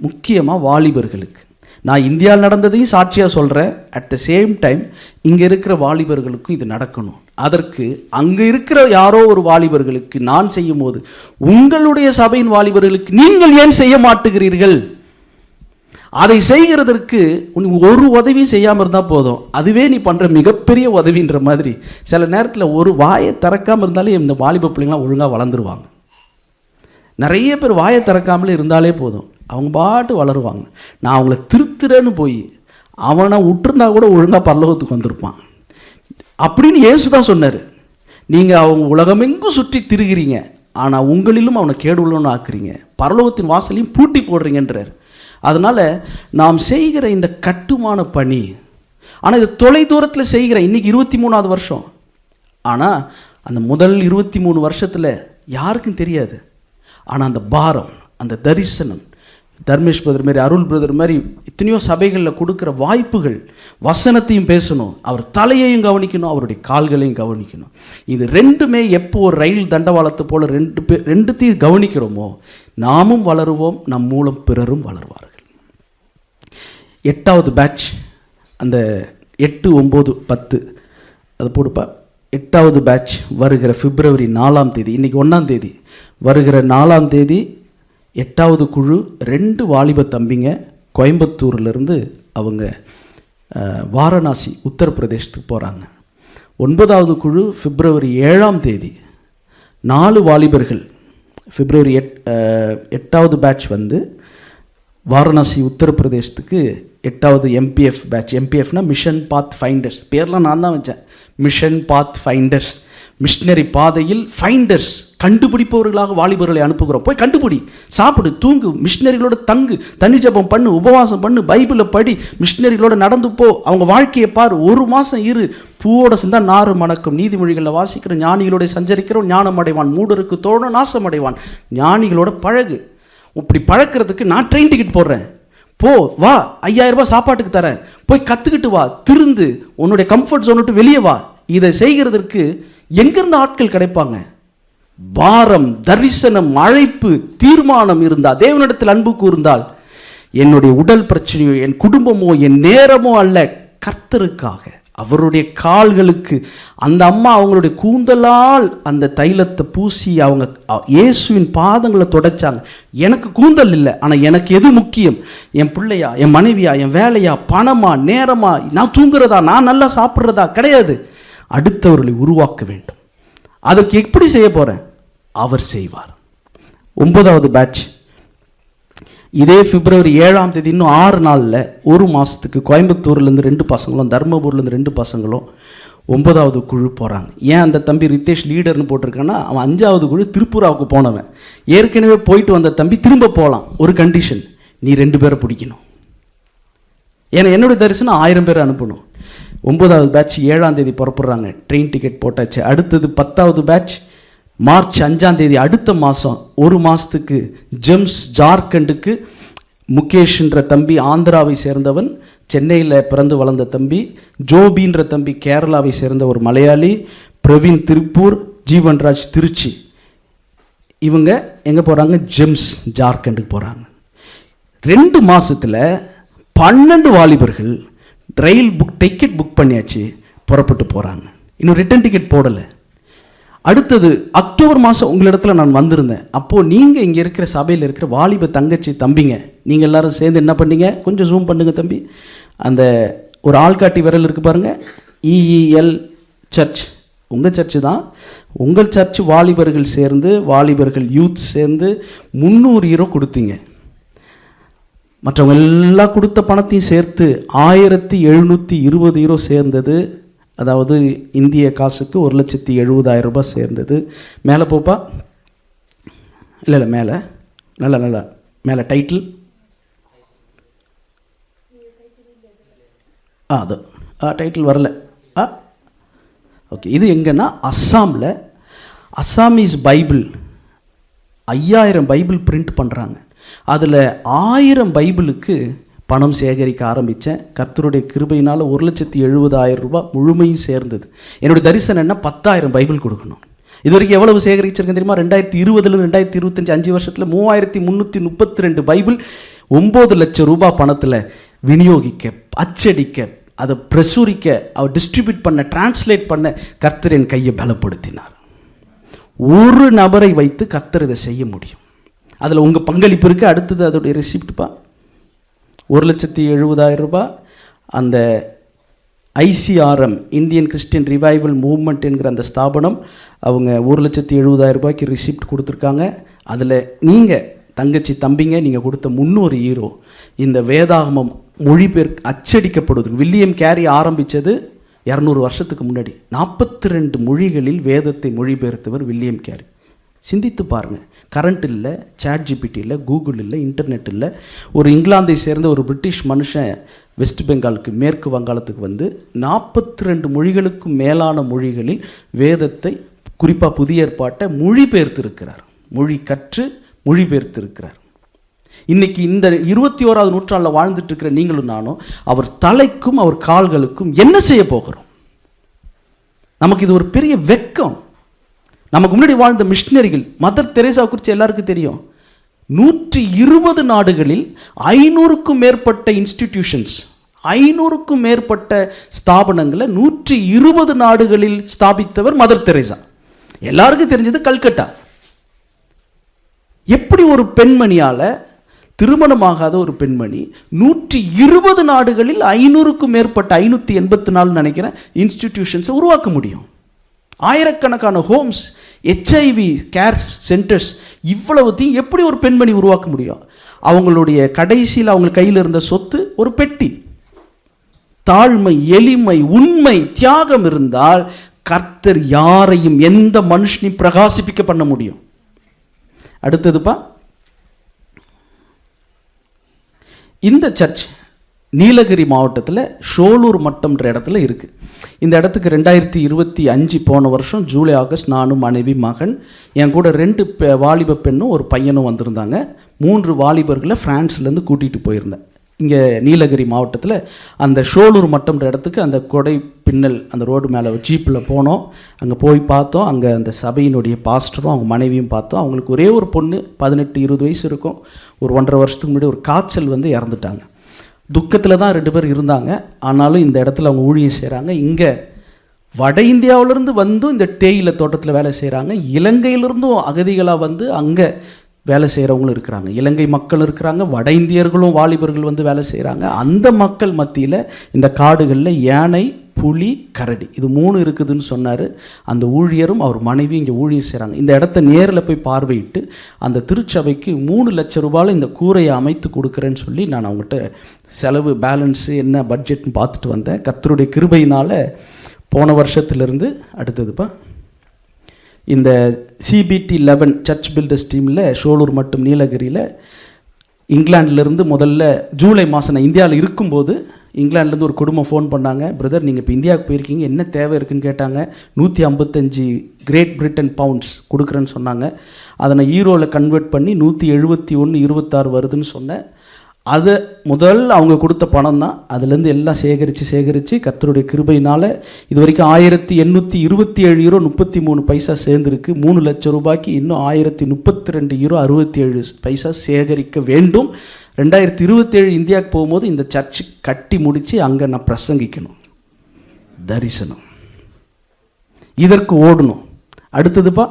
முக்கியமாக வாலிபர்களுக்கு. நான் இந்தியாவில் நடந்ததையும் சாட்சியாக சொல்கிறேன். அட் த சேம் டைம் இங்கே இருக்கிற வாலிபர்களுக்கும் இது நடக்கணும். அதற்கு அங்கே இருக்கிற யாரோ ஒரு வாலிபர்களுக்கு நான் செய்யும் போது, உங்களுடைய சபையின் வாலிபர்களுக்கு நீங்கள் ஏன் செய்ய மாட்டுகிறீர்கள்? அதை செய்கிறதற்கு ஒரு உதவி செய்யாமல் இருந்தால் போதும், அதுவே நீ பண்ணுற மிகப்பெரிய உதவின்ற மாதிரி. சில நேரத்தில் ஒரு வாயை திறக்காமல் இருந்தாலே இந்த வாலிப பிள்ளைங்களாம் ஒழுங்காக வளர்ந்துருவாங்க. நிறைய பேர் வாயை திறக்காமலே இருந்தாலே போதும், அவங்க பாட்டு வளருவாங்க. நான் அவங்கள திருத்துறேன்னு போய் அவனை விட்டுருந்தா கூட ஒழுங்காக பரலோகத்துக்கு வந்திருப்பான் அப்படின்னு இயேசு தான் சொன்னார். நீங்கள் அவங்க உலகமெங்கும் சுற்றி திரிகிறீங்க, ஆனால் உங்களிலும் அவனை கேடு உள்ளவன்னு ஆக்குறீங்க, பரலோகத்தின் வாசலையும் பூட்டி போடுறீங்கன்றார். அதனால் நாம் செய்கிற இந்த கட்டுமான பணி, ஆனால் இது தொலை தூரத்தில் செய்கிற, இன்றைக்கி 23வது வருஷம், ஆனால் அந்த முதல் 23 வருஷத்தில் யாருக்கும் தெரியாது. ஆனால் அந்த பாரம், அந்த தரிசனம், தர்மேஷ் பிரதர் மாதிரி, அருள் பிரதர் மாதிரி எத்தனையோ சபைகளில் கொடுக்குற வாய்ப்புகள், வசனத்தையும் பேசணும், அவர் தலையையும் கவனிக்கணும், அவருடைய கால்களையும் கவனிக்கணும். இது ரெண்டுமே எப்போ ஒரு ரயில் தண்டவாளத்தை போல் ரெண்டுத்தையும் கவனிக்கிறோமோ நாமும் வளருவோம், நம் மூலம் பிறரும் வளருவார்கள். 8வது பேட்ச், அந்த 8, 9, 10 அது போடுப்பா. 8வது பேட்ச் வருகிற பிப்ரவரி 4ஆம் தேதி, இன்றைக்கி 1ஆம் தேதி, வருகிற 4ஆம் தேதி 8வது குழு 2 வாலிப தம்பிங்க கோயம்புத்தூர்லேருந்து அவங்க வாரணாசி உத்தரப்பிரதேசத்துக்கு போகிறாங்க. 9வது குழு பிப்ரவரி 7ஆம் தேதி 4 வாலிபர்கள், பிப்ரவரி 8வது பேட்ச் வந்து வாரணாசி உத்தரப்பிரதேசத்துக்கு 8வது MPF பேட்ச். MPFனா மிஷன் பாத் ஃபைண்டர்ஸ், பேர்லாம் நான் தான் வச்சேன். மிஷன் பாத் ஃபைண்டர்ஸ், மிஷனரி பாதையில் ஃபைண்டர்ஸ், கண்டுபிடிப்பவர்களாக வாலிபர்களை அனுப்புகிறோம். போய் கண்டுபிடி, சாப்பிடு, தூங்கு, மிஷனரிகளோட தங்கு, தனி ஜபம் பண்ணு, உபவாசம் பண்ணு, பைபிளை படி, மிஷனரிகளோட நடந்து போ, அவங்க வாழ்க்கையை பாரு, 1 மாதம் இரு. பூவோட சிந்தா நாறு மணக்கும், நீதிமொழிகளில் வாசிக்கிற ஞானிகளோட சஞ்சரிக்கிறோம் ஞானம் அடைவான், மூடருக்கு தோணும் நாசம் அடைவான். ஞானிகளோட பழகு. இப்படி பழக்கிறதுக்கு நான் ட்ரெயின் டிக்கெட் போடுறேன், போ வா, 5000 ரூபாய் சாப்பாட்டுக்கு தரேன், போய் கற்றுக்கிட்டு வா, திருந்து உன்னுடைய கம்ஃபர்ட் ஜோன் விட்டு வெளியே வா. இதை செய்கிறதற்கு எங்கிருந்து ஆட்கள் கிடைப்பாங்க? பாரம், தரிசனம், அழைப்பு, தீர்மானம் இருந்தால், தேவனிடத்தில் அன்பு கூர்ந்தால், என்னுடைய உடல் பிரச்சனையோ என் குடும்பமோ என் நேரமோ அல்ல, கர்த்தருக்காக, அவருடைய கால்களுக்கு அந்த அம்மா அவங்களுடைய கூந்தலால் அந்த தைலத்தை பூசி அவங்க இயேசுவின் பாதங்களை தொடச்சாங்க. எனக்கு கூந்தல் இல்லை, ஆனால் எனக்கு எது முக்கியம்? என் பிள்ளையா, என் மனைவியா, என் வேலையா, பணமா, நேரமா, நான் தூங்குறதா, நான் நல்லா சாப்பிட்றதா கிடையாது. அடுத்தவர்களை உருவாக்க வேண்டும். அதற்கு எப்படி செய்ய போகிறேன்? அவர் செய்வார். 9வது பேட்ச் இதே பிப்ரவரி 7ஆம் தேதி, இன்னும் 6 நாளில், 1 மாதத்துக்கு கோயம்புத்தூர்லேருந்து 2 பசங்களும் தர்மபுரிலேருந்து 2 பசங்களும் 9வது குழு போகிறாங்க. ஏன் அந்த தம்பி ரித்தேஷ் லீடர்னு போட்டிருக்கான்னா, அவன் 5வது குழு திருப்பூராவுக்கு போனவன். ஏற்கனவே போயிட்டு வந்த தம்பி திரும்ப போகலாம். ஒரு கண்டிஷன், நீ 2 பேரை பிடிக்கணும். ஏன்னா என்னுடைய தரிசனம் 1000 பேர் அனுப்பணும். 9வது பேட்ச் 7ஆம் தேதி புறப்படுறாங்க, ட்ரெயின் டிக்கெட் போட்டாச்சு. அடுத்தது 10வது பேட்ச் மார்ச் 5ஆம் தேதி, அடுத்த மாதம், 1 மாதத்துக்கு ஜெம்ஸ் ஜார்க்கண்டுக்கு. முகேஷ்ன்ற தம்பி ஆந்திராவை சேர்ந்தவன், சென்னையில் பிறந்து வளர்ந்த தம்பி. ஜோபின்ற தம்பி கேரளாவை சேர்ந்த ஒரு மலையாளி. பிரவீன் திருப்பூர், ஜீவன்ராஜ் திருச்சி. இவங்க எங்கே போகிறாங்க? ஜெம்ஸ் ஜார்க்கண்டுக்கு போகிறாங்க. 2 மாதத்தில் 12 வாலிபர்கள் ரயில் டிக்கெட் புக் பண்ணியாச்சு, புறப்பட்டு போகிறாங்க. இன்னும் ரிட்டன் டிக்கெட் போடலை. அடுத்தது அக்டோபர் மாதம் உங்களிடத்துல நான் வந்திருந்தேன். அப்போது நீங்கள் இங்கே இருக்கிற சபையில் இருக்கிற வாலிப தங்கச்சி தம்பிங்க, நீங்கள் எல்லோரும் சேர்ந்து என்ன பண்ணீங்க? கொஞ்சம் ஜூம் பண்ணுங்கள் தம்பி. அந்த ஒரு ஆள்காட்டி விரல் இருக்குது பாருங்கள், EEL சர்ச், உங்கள் சர்ச்சு தான். உங்கள் சர்ச் வாலிபர்கள் சேர்ந்து, வாலிபர்கள் யூத் சேர்ந்து 300 யூரோ கொடுத்தீங்க. மற்றவங்க எல்லாம் கொடுத்த பணத்தையும் சேர்த்து 1720 யூரோ சேர்ந்தது. அதாவது இந்திய காசுக்கு 1,70,70,000 ரூபாய் சேர்ந்தது. மேலே போப்பா, இல்லை மேலே, நல்லா மேலே டைட்டில், அது டைட்டில் வரல. ஓகே, இது எங்கன்னா அஸ்ஸாமில் அஸ்ஸாமீஸ் பைபிள் 5000 பைபிள் பிரிண்ட் பண்ணுறாங்க. அதில் 1000 பைபிளுக்கு பணம் சேகரிக்க ஆரம்பித்தேன். கர்த்தருடைய கிருபையினால் 1,70,000 ரூபாய் முழுமையும் சேர்ந்தது. என்னுடைய தரிசனம் என்ன, 10,000 பைபிள் கொடுக்கணும். இது வரைக்கும் எவ்வளவு சேகரிச்சிருக்கேன் தெரியுமா? 2020 2025 5 வருஷத்தில் 3332 பைபிள் 9 லட்சம் ரூபாய் பணத்தில் விநியோகிக்க, அச்சடிக்க, அதை பிரசுரிக்க, அவர் டிஸ்ட்ரிபியூட் பண்ண, டிரான்ஸ்லேட் பண்ண கர்த்தர் என் கையை பலப்படுத்தினார். ஒரு நபரை வைத்து கர்த்தர் இதை செய்ய முடியும். அதில் உங்கள் பங்களிப்பு இருக்குது. அடுத்தது அதோடைய ரெசிப்ட்பா 1,70,000 ரூபாய். அந்த ஐசிஆர்எம், இந்தியன் கிறிஸ்டியன் ரிவைவல் மூவ்மெண்ட் என்கிற அந்த ஸ்தாபனம் அவங்க 1,70,000 ரூபாய்க்கு ரிசிப்ட் கொடுத்துருக்காங்க. அதில் நீங்கள் தங்கச்சி தம்பிங்க நீங்கள் கொடுத்த 300 யூரோ இந்த வேதாகமம் மொழிபெயர்க்க அச்சடிக்கப்படுவது. வில்லியம் கேரி ஆரம்பித்தது 200 வருஷத்துக்கு முன்னாடி. 42 மொழிகளில் வேதத்தை மொழிபெயர்த்தவர் வில்லியம் கேரி. சிந்தித்து பாருங்கள். கரண்ட் இல்லை, சாட் ஜிபிடி இல்லை, கூகுள் இல்லை, இன்டர்நெட் இல்லை. ஒரு இங்கிலாந்தை சேர்ந்த ஒரு பிரிட்டிஷ் மனுஷன் வெஸ்ட் பெங்காலுக்கு, மேற்கு வங்காளத்துக்கு வந்து 42 மொழிகளுக்கும் மேலான மொழிகளில் வேதத்தை, குறிப்பாக புதிய ஏற்பாட்டை மொழிபெயர்த்திருக்கிறார். மொழி கற்று மொழிபெயர்த்திருக்கிறார். இன்னைக்கு இந்த 21ஆவது நூற்றாண்டில் வாழ்ந்துட்டு இருக்கிற நீங்களும் நானும் அவர் தலைக்கும் அவர் கால்களுக்கும் என்ன செய்ய போகிறோம்? நமக்கு இது ஒரு பெரிய வெக்கம். நமக்கு முன்னாடி வாழ்ந்த மிஷினரிகள், மதர் தெரேசா குறித்து எல்லாருக்கும் தெரியும். 120 நாடுகளில் 500க்கும் மேற்பட்ட இன்ஸ்டிடியூஷன்ஸ், 500க்கும் மேற்பட்ட ஸ்தாபனங்களை 120 நாடுகளில் ஸ்தாபித்தவர் மதர் தெரேசா. எல்லாருக்கும் தெரிஞ்சது கல்கட்டா. எப்படி ஒரு பெண்மணியால், திருமணமாகாத ஒரு பெண்மணி 120 நாடுகளில் 500க்கும் மேற்பட்ட 584 நினைக்கிறேன் இன்ஸ்டிடியூஷன்ஸை உருவாக்க முடியும்? ஆயிரக்கணக்கான ஹோம்ஸ், HIV கேர் சென்டர்ஸ், இவ்வளவுத்தையும் எப்படி ஒரு பெண்மணி உருவாக்க முடியும்? அவங்களுடைய கடைசியில் அவங்க கையில் இருந்த சொத்து ஒரு பெட்டி. தாழ்மை, எளிமை, உண்மை, தியாகம் இருந்தால் கர்த்தர் யாரையும், எந்த மனுஷனையும் பிரகாசிப்பிக்க பண்ண முடியும். அடுத்ததுப்பா, இந்த சர்ச் நீலகிரி மாவட்டத்தில் ஷோலூர் மட்டம்ன்ற இடத்துல இருக்குது. இந்த இடத்துக்கு 2025 போன வருஷம் ஜூலை ஆகஸ்ட் நானும் மனைவி மகன் என் கூட 2 வாலிப பெண்ணும் ஒரு பையனும் வந்திருந்தாங்க. 3 வாலிபர்களை ஃப்ரான்ஸ்லேருந்து கூட்டிகிட்டு போயிருந்தேன். இங்கே நீலகிரி மாவட்டத்தில் அந்த ஷோலூர் மட்டம்ன்ற இடத்துக்கு அந்த கொடை பின்னல் அந்த ரோடு மேலே ஜீப்பில் போனோம். அங்கே போய் பார்த்தோம். அங்கே அந்த சபையினுடைய பாஸ்டரும் அவங்க மனைவியும் பார்த்தோம். அவங்களுக்கு ஒரே ஒரு பொண்ணு, 18-20 வயசு இருக்கும். ஒரு 1.5 வருஷத்துக்கு முன்னாடி ஒரு காய்ச்சல் வந்து இறந்துட்டாங்க. துக்கத்தில் தான் 2 பேர் இருந்தாங்க. ஆனாலும் இந்த இடத்துல அவங்க ஊழியம் செய்கிறாங்க. இங்கே வட இந்தியாவிலேருந்து வந்து இந்த தேயிலை தோட்டத்தில் வேலை செய்கிறாங்க. இலங்கையிலிருந்தும் அகதிகளாக வந்து அங்கே வேலை செய்கிறவங்களும் இருக்கிறாங்க. இலங்கை மக்கள் இருக்கிறாங்க, வட இந்தியர்களும் வாலிபர்கள் வந்து வேலை செய்கிறாங்க. அந்த மக்கள் மத்தியில் இந்த காடுகளில் யானை, புலி, கரடி இது 3 இருக்குதுன்னு சொன்னார். அந்த ஊழியரும் அவர் மனைவி இங்கே ஊழியம் செய்கிறாங்க. இந்த இடத்த நேரில் போய் பார்வையிட்டு அந்த திருச்சபைக்கு 3 லட்சம் ரூபாயில் இந்த கூரையை அமைத்து கொடுக்குறேன்னு சொல்லி நான் அவங்ககிட்ட செலவு பேலன்ஸு என்ன பட்ஜெட்னு பார்த்துட்டு வந்தேன். கர்த்தருடைய கிருபையினால் போன வருஷத்துலேருந்து அடுத்ததுப்பா இந்த CBT 11 சர்ச் பில்டர்ஸ் டீமில் ஷோலூர் மட்டும் நீலகிரியில் இங்கிலாண்டிலேருந்து முதல்ல ஜூலை மாதம் நான் இந்தியாவில் இருக்கும்போது இங்கிலாந்துலேருந்து ஒரு குடும்பம் ஃபோன் பண்ணாங்க. பிரதர், நீங்கள் இப்போ இந்தியாவுக்கு போயிருக்கீங்க, என்ன தேவை இருக்குதுன்னு கேட்டாங்க. 155 கிரேட் பிரிட்டன் பவுண்ட்ஸ் கொடுக்குறேன்னு சொன்னாங்க. அதை நான் ஈரோவில் கன்வெர்ட் பண்ணி 171.26 வருதுன்னு சொன்னேன். அதை அவங்க கொடுத்த பணம் தான். அதுலேருந்து எல்லாம் சேகரித்து கர்த்தருடைய கிருபையினால் இது வரைக்கும் 1827 யூரோ 33 பைசா சேர்ந்துருக்கு. 3 லட்சம் ரூபாய்க்கு இன்னும் 1032 யூரோ 67 பைசா சேகரிக்க வேண்டும். 2027 இந்தியாவுக்கு போகும்போது இந்த சர்ச்சு கட்டி முடித்து அங்கே நான் பிரசங்கிக்கணும். தரிசனம் இதற்கு ஓடணும். அடுத்ததுப்பா,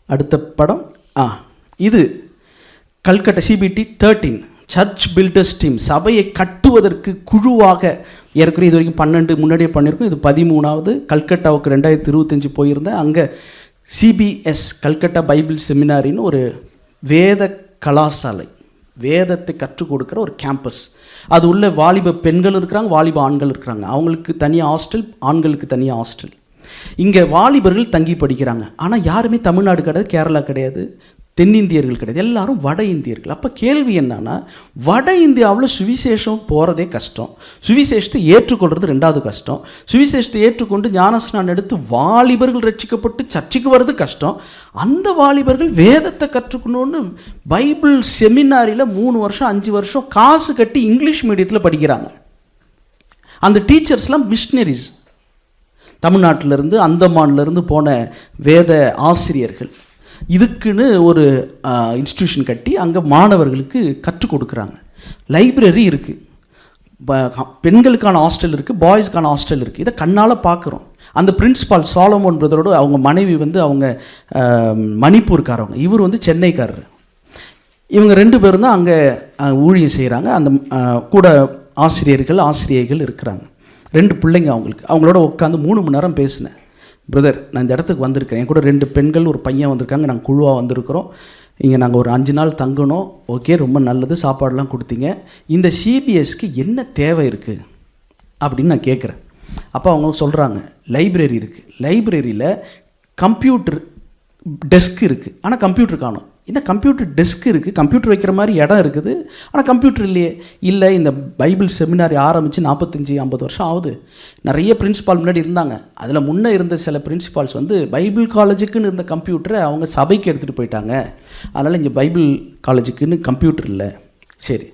அடுத்த படம் இது Calcutta CBT 13 church builders team. சபையை கட்டுவதற்கு குழுவாக ஏற்கனவே இது வரைக்கும் 12 முன்னாடியே பண்ணியிருக்கோம். இது 13வது. கல்கட்டாவுக்கு 2025 போயிருந்தேன். அங்கே CBS கல்கட்டா பைபிள் செமினாரின்னு ஒரு வேத கலாசாலை, வேதத்தை கற்றுக் கொடுக்குற ஒரு கேம்பஸ். அது உள்ள வாலிப பெண்கள் இருக்கிறாங்க, வாலிப ஆண்கள் இருக்கிறாங்க. அவங்களுக்கு தனியாக ஹாஸ்டல், ஆண்களுக்கு தனியாக ஹாஸ்டல். இங்கே வாலிபர்கள் தங்கி படிக்கிறாங்க. ஆனால் யாருமே தமிழ்நாடு கிடையாது, கேரளா கிடையாது, தென்னிந்தியர்கள் கிடையாது, எல்லாரும் வட இந்தியர்கள். அப்போ கேள்வி என்னன்னா, வட இந்தியாவில் சுவிசேஷம் போகிறதே கஷ்டம், சுவிசேஷத்தை ஏற்றுக்கொள்வது ரெண்டாவது கஷ்டம், சுவிசேஷத்தை ஏற்றுக்கொண்டு ஞானஸ்நானம் எடுத்து வாலிபர்கள் ரட்சிக்கப்பட்டு சர்ச்சுக்கு வர்றது கஷ்டம். அந்த வாலிபர்கள் வேதத்தை கற்றுக்கணும்னு பைபிள் செமினாரியில் 3 வருஷம் 5 வருஷம் காசு கட்டி இங்கிலீஷ் மீடியத்தில் படிக்கிறாங்க. அந்த டீச்சர்ஸ்லாம் மிஷினரிஸ், தமிழ்நாட்டிலேருந்து அந்தமான்லேருந்து போன வேத ஆசிரியர்கள். இதுக்குன்னு ஒரு இன்ஸ்டியூஷன் கட்டி அங்கே மாணவர்களுக்கு கற்றுக் கொடுக்குறாங்க. லைப்ரரி இருக்குது, பெண்களுக்கான ஹாஸ்டல் இருக்குது, பாய்ஸ்க்கான ஹாஸ்டல் இருக்குது. இதை கண்ணால் பார்க்குறோம். அந்த பிரின்சிபால் சாலமோன் பிரதரோடு அவங்க மனைவி அவங்க மணிப்பூர்காரவங்க, இவர் சென்னைக்காரர். இவங்க 2 பேரும் தான் அங்கே ஊழியம் செய்கிறாங்க. அந்த கூட ஆசிரியைகள் இருக்கிறாங்க. 2 பிள்ளைங்க அவங்களோட உட்காந்து 3 மணி நேரம் பேசினேன். பிரதர், நான் இந்த இடத்துக்கு வந்திருக்கேன், என் கூட 2 பெண்கள் ஒரு பையன் வந்திருக்காங்க, நாங்கள் குழுவாக வந்திருக்கிறோம், இங்கே நாங்கள் ஒரு 5 நாள் தங்கணும். ஓகே, ரொம்ப நல்லது, சாப்பாடெலாம் கொடுத்தீங்க. இந்த சிபிஎஸ்க்கு என்ன தேவை இருக்குது அப்படின்னு நான் கேட்குறேன். அப்போ அவங்க சொல்கிறாங்க, லைப்ரரி இருக்குது, லைப்ரரியில் கம்ப்யூட்டர் டெஸ்க் இருக்குது, ஆனால் கம்ப்யூட்டர் காணும். இந்த கம்ப்யூட்டர் டெஸ்க் இருக்குது, கம்ப்யூட்டர் வைக்கிற மாதிரி இடம் இருக்குது, ஆனால் கம்ப்யூட்டர் இல்லையே. இல்லை, இந்த பைபிள் செமினாரி ஆரம்பித்து 45-50 வருஷம் ஆகுது. நிறைய பிரின்சிபால் முன்னாடி இருந்தாங்க. அதில் முன்னே இருந்த சில பிரின்சிபால்ஸ் பைபிள் காலேஜுக்குன்னு இருந்த கம்ப்யூட்டரை அவங்க சபைக்கு எடுத்துகிட்டு போயிட்டாங்க. அதனால் இங்கே பைபிள் காலேஜுக்குன்னு கம்ப்யூட்டர் இல்லை. சரி,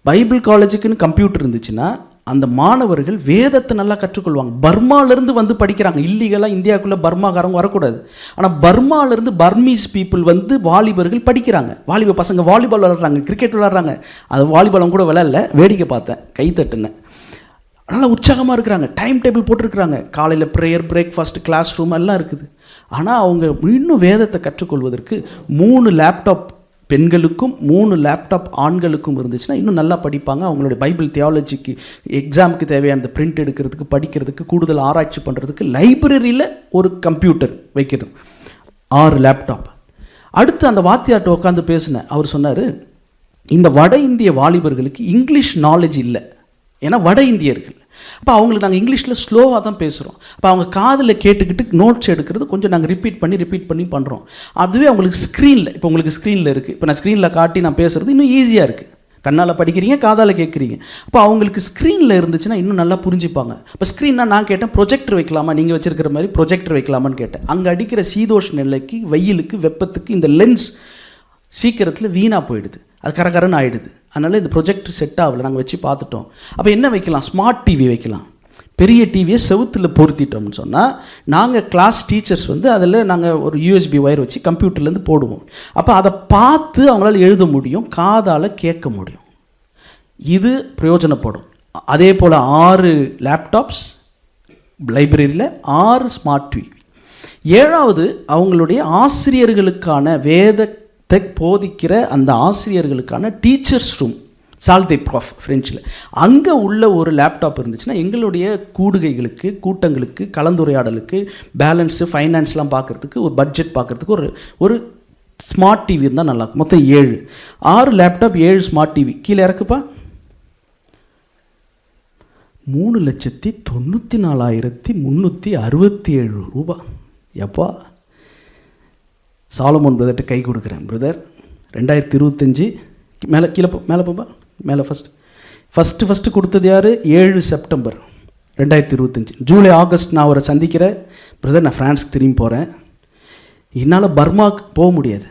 பைபிள் காலேஜுக்குன்னு கம்ப்யூட்டர் இருந்துச்சுன்னா அந்த மாணவர்கள் வேதத்தை நல்லா கற்றுக்கொள்வாங்க. பர்மாலேருந்து படிக்கிறாங்க. இல்லீகலாக இந்தியாவுக்குள்ளே பர்மாக்காரங்க வரக்கூடாது. ஆனால் பர்மாலேருந்து பர்மீஸ் பீப்புள் வாலிபர்கள் படிக்கிறாங்க. வாலிப பசங்க வாலிபால் விளாட்றாங்க, கிரிக்கெட் விளாட்றாங்க. அது வாலிபாலம் கூட விளையாடல, வேடிக்கை பார்த்தேன், கை தட்டுனேன். நல்லா உற்சாகமாக இருக்கிறாங்க. டைம் டேபிள் போட்டிருக்கிறாங்க. காலையில் ப்ரேயர், பிரேக்ஃபாஸ்ட், கிளாஸ் ரூம் எல்லாம் இருக்குது. ஆனால் அவங்க இன்னும் வேதத்தை கற்றுக்கொள்வதற்கு 3 லேப்டாப் பெண்களுக்கும் 3 லேப்டாப் ஆண்களுக்கும் இருந்துச்சுன்னா இன்னும் நல்லா படிப்பாங்க. அவங்களுடைய பைபிள் தியாலஜிக்கு எக்ஸாமுக்கு தேவையான பிரிண்ட் எடுக்கிறதுக்கு, படிக்கிறதுக்கு, கூடுதல் ஆராய்ச்சி பண்ணுறதுக்கு லைப்ரரியில் ஒரு கம்ப்யூட்டர் வைக்கணும், 6 லேப்டாப். அடுத்து அந்த வாத்தியார்ட்ட உட்காந்து பேசினேன். அவர் சொன்னார், இந்த வட இந்திய வாலிபர்களுக்கு இங்கிலீஷ் நாலேஜ் இல்லை, ஏன்னா வட இந்தியர்கள். அப்போ அவங்களுக்கு நாங்கள் இங்கிலீஷில் ஸ்லோவாக தான் பேசுகிறோம். அப்போ அவங்க காதில் கேட்டுக்கிட்டு நோட்ஸ் எடுக்கிறது கொஞ்சம் நாங்கள் ரிப்பீட் பண்ணி பண்ணுறோம். அதுவே அவங்களுக்கு ஸ்க்ரீனில், இப்போ உங்களுக்கு ஸ்க்ரீனில் இருக்குது, இப்போ நான் ஸ்க்ரீனில் காட்டி நான் பேசுகிறது இன்னும் ஈஸியாக இருக்குது. கண்ணால் படிக்கிறீங்க, காதால் கேட்குறீங்க. அப்போ அவங்களுக்கு ஸ்க்ரீனில் இருந்துச்சுன்னா இன்னும் நல்லா புரிஞ்சுப்பாங்க. இப்போ ஸ்க்ரீன்னா நான் கேட்டேன், ப்ரொஜெக்டர் வைக்கலாமா, நீங்கள் வச்சுருக்கிற மாதிரி ப்ரொஜெக்டர் வைக்கலாமான்னு கேட்டேன். அங்கே அடிக்கிற சீதோஷ நிலைக்கு, வெயிலுக்கு, வெப்பத்துக்கு இந்த லென்ஸ் சீக்கிரத்தில் வீணாக போயிடுது, அது கரகரன்னு ஆகிடுது. அதனால் இந்த ப்ரொஜெக்டர் செட் ஆகலை, நாங்கள் வச்சு பார்த்துட்டோம். அப்போ என்ன வைக்கலாம், ஸ்மார்ட் டிவி வைக்கலாம். பெரிய டிவியை செவுத்தில் பொருத்திட்டோம்னு சொன்னால் நாங்கள் கிளாஸ் டீச்சர்ஸ் அதில் நாங்கள் ஒரு யூஎஸ்பி ஒயர் வச்சு கம்ப்யூட்டர்லேருந்து போடுவோம். அப்போ அதை பார்த்து அவங்களால எழுத முடியும், காதால் கேட்க முடியும். இது பிரயோஜனப்படும். அதே போல் 6 லேப்டாப்ஸ் லைப்ரரியில், 6 ஸ்மார்ட் டிவி. 7வது அவங்களுடைய ஆசிரியர்களுக்கான வேதத்தை போதிக்கிற அந்த ஆசிரியர்களுக்கான டீச்சர்ஸ் ரூம், சால்தே ப்ராஃப் ஃப்ரெஞ்சில், அங்கே உள்ள ஒரு லேப்டாப் இருந்துச்சுன்னா எங்களுடைய கூடுகைகளுக்கு, கூட்டங்களுக்கு, கலந்துரையாடலுக்கு, பேலன்ஸு, ஃபைனான்ஸ்லாம் பார்க்குறதுக்கு, ஒரு பட்ஜெட் பார்க்குறதுக்கு ஒரு ஸ்மார்ட் டிவி இருந்தால் நல்லாயிருக்கும். மொத்தம் 7, 6 லேப்டாப், 7 ஸ்மார்ட் டிவி. கீழே இறக்குப்பா. 3,94,367 ரூபா. எப்பா, சாலமோன் பிரதர்கிட்ட கை கொடுக்குறேன். பிரதர், 2025 மேலே மேலே போப்பா, மேலே ஃபஸ்ட்டு கொடுத்தது யார்? 7 செப்டம்பர் 2025. ஜூலை ஆகஸ்ட் நான் அவரை சந்திக்கிறேன். பிரதர், நான் ஃப்ரான்ஸ்க்கு திரும்பி போகிறேன், என்னால் பர்மாவுக்கு போக முடியாது,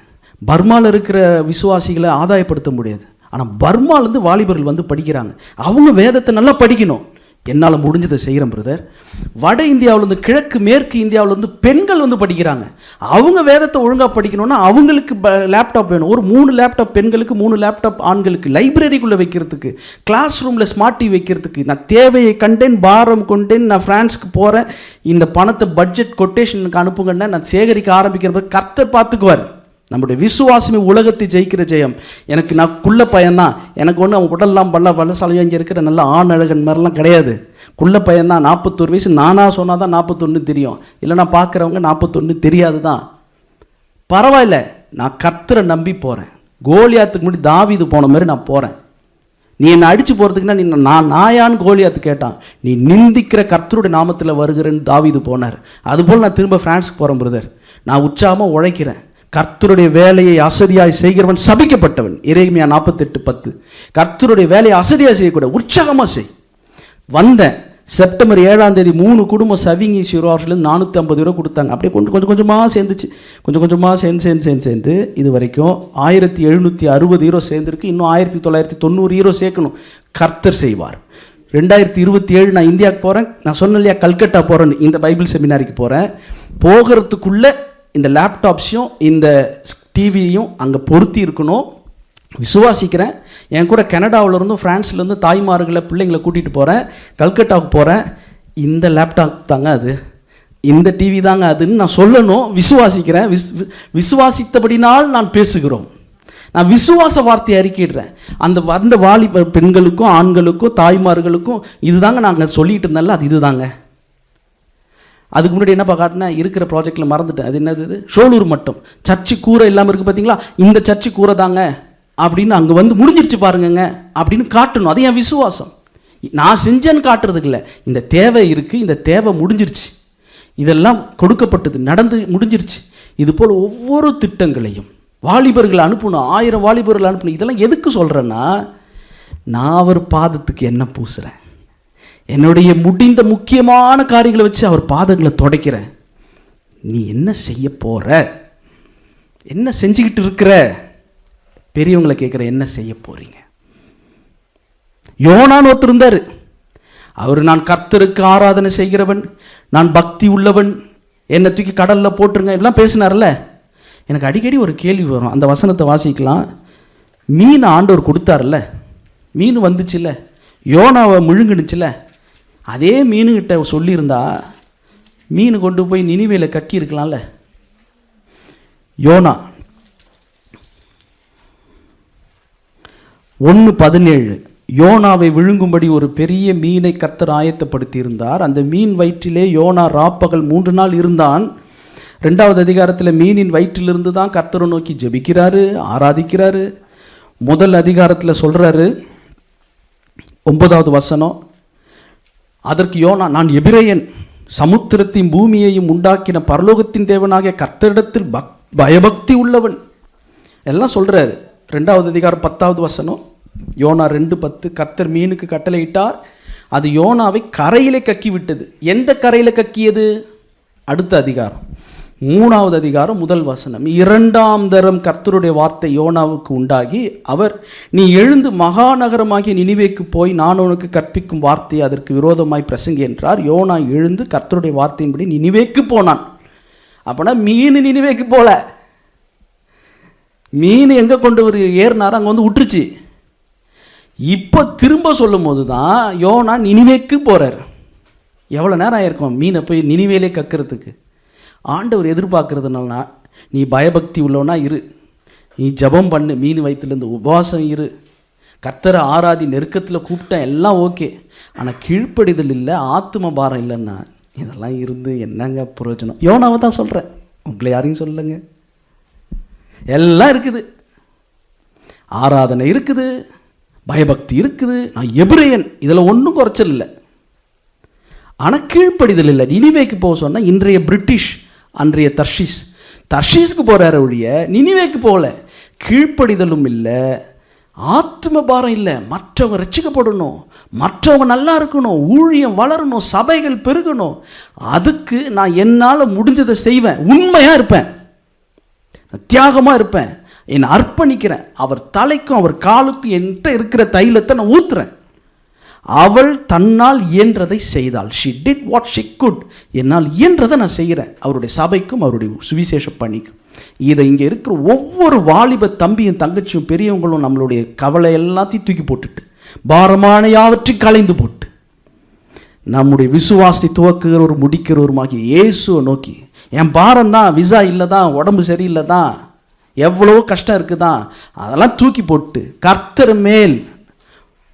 பர்மாவில் இருக்கிற விசுவாசிகளை ஆதாயப்படுத்த முடியாது. ஆனால் பர்மாலேருந்து வாலிபர்கள் படிக்கிறாங்க, அவங்க வேதத்தை நல்லா படிக்கணும். என்னால் முடிஞ்சதை செய்கிறேன் பிரதர். வட இந்தியாவிலேருந்து, கிழக்கு மேற்கு இந்தியாவிலேருந்து பெண்கள் படிக்கிறாங்க. அவங்க வேதத்தை ஒழுங்காக படிக்கணும்னா அவங்களுக்கு லேப்டாப் வேணும். ஒரு 3 லேப்டாப் பெண்களுக்கு, 3 லேப்டாப் ஆண்களுக்கு, லைப்ரரிக்குள்ளே வைக்கிறதுக்கு, கிளாஸ் ரூமில் ஸ்மார்ட் டிவி வைக்கிறதுக்கு. நான் தேவையை கண்டேன், பாரம் கொண்டேன், நான் ஃப்ரான்ஸ்க்கு போகிறேன், இந்த பணத்தை பட்ஜெட் கொட்டேஷனுக்கு அனுப்புங்கன்னா நான் சேகரிக்க ஆரம்பிக்கிறப்ப கர்த்தர் பார்த்துக்குவார். நம்முடைய விசுவாசமே உலகத்தை ஜெயிக்கிற ஜெயம். நான் குள்ள பையன்தான், எனக்கு ஒன்று அவன் உடல்லாம் பல்ல சலையும் இங்கே இருக்கிற நல்ல ஆண் அழகன் மாதிரிலாம் கிடையாது. குள்ள பையன்தான், 41 வயசு. நானாக சொன்னால் தான் 41 தெரியும், இல்லைனா பார்க்குறவங்க 41 தெரியாது தான். பரவாயில்ல, நான் கர்த்தரை நம்பி போகிறேன். கோலியாத்துக்கு முன்னாடி தாவீது போன மாதிரி நான் போகிறேன். நீ என்னை அடித்து போகிறதுக்குன்னா நான் நாயான்னு கோலியாத்து கேட்டான். நீ நிந்திக்கிற கர்த்தருடைய நாமத்தில் வருகிறேன்னு தாவீது போனார். அதுபோல் நான் திரும்ப ஃப்ரான்ஸுக்கு போகிறேன் பிரதர். நான் உற்சாகமாக உழைக்கிறேன். கர்த்தருடைய வேலையை அசதியாய் செய்கிறவன் சபிக்கப்பட்டவன். எரேமியா 48:10. கர்த்தருடைய வேலையை அசதியாய் செய்யக்கூடாது, உற்சாகமாக செய். வந்தேன் செப்டம்பர் 7ஆம் தேதி 3 குடும்பம் சவிங்கி சிறுவார்லேருந்து 450 ரூபா கொடுத்தாங்க. அப்படியே கொஞ்சம் கொஞ்சமாக சேர்ந்துச்சு, கொஞ்சம் கொஞ்சமாக சேர்ந்து இது வரைக்கும் 1760 யூரோ சேர்ந்துருக்கு. இன்னும் 1990 யூரோ சேர்க்கணும். கர்த்தர் செய்வார். 2027 நான் இந்தியாவுக்கு போகிறேன். நான் சொன்னேன் இல்லையா, கல்கட்டா போகிறேன்னு, இந்த பைபிள் செமினாரிக்கு போகிறேன். போகிறதுக்குள்ளே இந்த லேப்டாப்ஸையும் இந்த டிவியையும் அங்கே பொருத்தி இருக்கணும். விசுவாசிக்கிறேன். என் கூட கனடாவிலேருந்தும் ஃப்ரான்ஸ்லேருந்து தாய்மார்களை பிள்ளைங்களை கூட்டிகிட்டு போகிறேன். கல்கட்டாவுக்கு போகிறேன். இந்த லேப்டாப் தாங்க அது, இந்த டிவி தாங்க அதுன்னு நான் சொல்லணும். விசுவாசிக்கிறேன். விசுவாசித்தபடினால் நான் பேசுகிறோம். நான் விசுவாச வார்த்தையை அறிக்கிடுறேன். அந்த வாலிப பெண்களுக்கும் ஆண்களுக்கும் தாய்மார்களுக்கும் இதுதாங்க நாங்கள் சொல்லிகிட்டு இருந்தோம்ல, அது இதுதாங்க. அதுக்கு முன்னாடி என்னப்பா காட்டினேன், இருக்கிற ப்ராஜெக்டில் மறந்துட்டேன். அது என்னது, இது ஷோலூர் மட்டும் சர்ச்சு கூரை இல்லாமல் இருக்குது பார்த்தீங்களா, இந்த சர்ச்சு கூரை தாங்க அப்படின்னு அங்கே வந்து முடிஞ்சிருச்சு பாருங்கங்க அப்படின்னு காட்டணும். அது என் விசுவாசம். நான் செஞ்சேன்னு காட்டுறதுக்கு இல்லை, இந்த தேவை இருக்குது, இந்த தேவை முடிஞ்சிருச்சு, இதெல்லாம் கொடுக்கப்பட்டது, நடந்து முடிஞ்சிருச்சு. இது போல் ஒவ்வொரு திட்டங்களையும் வாலிபர்கள் அனுப்பணும், 1000 வாலிபர்கள் அனுப்பணும். இதெல்லாம் எதுக்கு சொல்கிறேன்னா, நான் அவர் பாதத்துக்கு என்ன பூசுகிறேன், என்னுடைய முடிந்த முக்கியமான காரியங்களை வச்சு அவர் பாதங்களை துடைக்கிறேன். நீ என்ன செய்ய போகிற, என்ன செஞ்சுக்கிட்டு இருக்கிற, பெரியவங்களை கேட்குற, என்ன செய்ய போகிறீங்க. யோனான்னு ஒருத்தர் இருந்தார். அவர் நான் கர்த்தருக்கு ஆராதனை செய்கிறவன், நான் பக்தி உள்ளவன், என்னை தூக்கி கடலில் போட்டுருங்க இப்படிலாம் பேசினார்ல. எனக்கு அடிக்கடி ஒரு கேள்வி வரும். அந்த வசனத்தை வாசிக்கலாம். மீன் ஆண்டவர் கொடுத்தார்ல, மீன் வந்துச்சுல்ல, யோனாவை முழுங்குனுச்சுல, அதே மீனுகிட்ட சொல்லியிருந்தா மீன் கொண்டு போய் நினிவேல கக்கி இருக்கலாம்ல. யோனா 1:17. யோனாவை விழுங்கும்படி ஒரு பெரிய மீனை கர்த்தர் ஆயத்தப்படுத்தி இருந்தார். அந்த மீன் வயிற்றிலே யோனா ராப்பகல் 3 நாள் இருந்தான். 2வது அதிகாரத்தில் மீனின் வயிற்றிலிருந்து தான் கர்த்தரை நோக்கி ஜெபிக்கிறாரு, ஆராதிக்கிறாரு. 1 அதிகாரத்தில் சொல்கிறாரு, 9வது வசனம், அதற்கு யோனா, நான் எபிரேயன், சமுத்திரத்தையும் பூமியையும் உண்டாக்கின பரலோகத்தின் தேவனாகிய கர்த்தரிடத்தில் பயபக்தி உள்ளவன் எல்லாம் சொல்கிறாரு. 2வது அதிகாரம் 10வது வசனம், யோனா 2:10, கர்த்தர் மீனுக்கு கட்டளையிட்டார், அது யோனாவை கரையிலே கக்கி விட்டது. எந்த கரையில் கக்கியது? அடுத்த அதிகாரம் 3வது அதிகாரம் 1 வசனம், 2ஆம் தரம் கர்த்தருடைய வார்த்தை யோனாவுக்கு உண்டாகி, அவர், நீ எழுந்து மகாநகரமாகிய நினிவேக்கு போய் நான் உனக்கு கற்பிக்கும் வார்த்தையை அதற்கு விரோதமாய் பிரசங்கி என்றார். யோனா எழுந்து கர்த்தருடைய வார்த்தையின்படி நினிவேக்கு போனான். அப்போனா மீன் நினிவேக்கு போல, மீன் எங்கே கொண்டு ஏறினார், அங்கே வந்து விட்டுருச்சு. இப்போ திரும்ப சொல்லும் போது தான் யோனா நினிவேக்கு போகிறார். எவ்வளோ நேரம் ஆயிருக்கும் மீனை போய் நினிவேலே கக்கிறதுக்கு. ஆண்டவர் எதிர்பார்க்கறதுனால, நீ பயபக்தி உள்ளவனா இரு, நீ ஜபம் பண்ணு, மீன் வயிற்றுலேருந்து உபவாசம் இரு, கர்த்தரை ஆராதி, நெருக்கத்தில் கூப்பிட்டேன், எல்லாம் ஓகே. ஆனால் கீழ்ப்படிதல் இல்லை, ஆத்ம பாரம் இல்லைன்னா இதெல்லாம் இருந்து என்னங்க பிரயோஜனம்? யோனாவை தான் சொல்கிறேன், உங்களை யாரையும் சொல்லுங்க. எல்லாம் இருக்குது, ஆராதனை இருக்குது, பயபக்தி இருக்குது, நான் எபிரேயன், இதில் ஒன்றும் குறைச்சல் இல்லை. ஆனால் கீழ்ப்படிதல் இல்லை. நினிவேக்கு போக சொன்னால் இன்றைய பிரிட்டிஷ், அன்றைய தர்ஷீஸ்க்கு போகிறார ஒழிய நினிவேக்கு போகல. கீழ்ப்படிதலும் இல்லை, ஆத்ம பாரம் இல்லை. மற்றவங்க ரட்சிக்கப்படணும், மற்றவங்க நல்லா இருக்கணும், ஊழியம் வளரணும், சபைகள் பெருகணும். அதுக்கு நான் என்னால் முடிஞ்சதை செய்வேன், உண்மையாக இருப்பேன், தியாகமாக இருப்பேன், என்னை அர்ப்பணிக்கிறேன். அவர் தலைக்கும் அவர் காலுக்கும் என்கிட்ட இருக்கிற தைலத்தை நான் ஊற்றுறேன். அவள் தன்னால் இயன்றதை செய்தாள். She did what she could. என்னால் இயன்றதை நான் செய்கிறேன், அவருடைய சபைக்கும் அவருடைய சுவிசேஷ பணிக்கும். இதை இங்கே இருக்கிற ஒவ்வொரு வாலிப தம்பியும் தங்கச்சியும் பெரியவங்களும் நம்மளுடைய கவலை எல்லாத்தையும் தூக்கி போட்டுட்டு, பாரமான யாவற்றையும் களைந்து போட்டு, நம்முடைய விசுவாசி துவக்குகிறவர் முடிக்கிறவருமாகி இயேசுவை நோக்கி, என் பாரம் தான், விசா இல்லை தான், உடம்பு சரியில்லை தான், எவ்வளவோ கஷ்டம் இருக்குதான், அதெல்லாம் தூக்கி போட்டு கர்த்தர் மேல்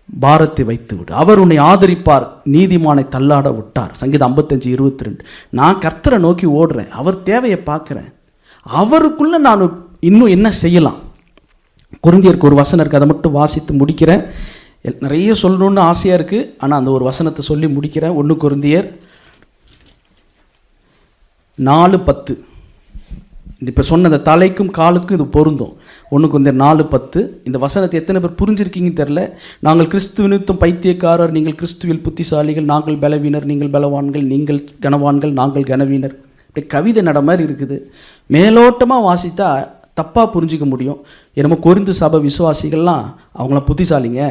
பாரத்தை வைத்து விடு, அவர் உன்னை ஆதரிப்பார், நீதிமானை தள்ளாட விட்டார். சங்கீதம் 55:22. நான் கர்த்தரை நோக்கி ஓடுறேன், அவர் தேவையை பார்க்குறேன், அவருக்குள்ளே நான் இன்னும் என்ன செய்யலாம். கொரிந்தியருக்கு ஒரு வசனம் இருக்குது, அதை மட்டும் வாசித்து முடிக்கிறேன். நிறைய சொல்லணுன்னு ஆசையாக இருக்குது, ஆனால் அந்த ஒரு வசனத்தை சொல்லி முடிக்கிறேன். 1 கொரிந்தியர் 4:10. இப்போ சொன்ன அந்த தலைக்கும் காலுக்கும் இது பொருந்தும். 1 Corinthians 4:10. இந்த வசனத்தை எத்தனை பேர் புரிஞ்சிருக்கீங்கன்னு தெரில. நாங்கள் கிறிஸ்துவ நிமித்தம் பைத்தியக்காரர், நீங்கள் கிறிஸ்துவில் புத்திசாலிகள், நாங்கள் பலவீனர், நீங்கள் பலவான்கள், நீங்கள் கனவான்கள், நாங்கள் கனவீனர். இப்படி கவிதை நட மாதிரி இருக்குது. மேலோட்டமாக வாசித்தா தப்பாக புரிஞ்சிக்க முடியும். என்னமோ கொரிந்து சபை விசுவாசிகள்லாம் அவங்களாம் புத்திசாலிங்க,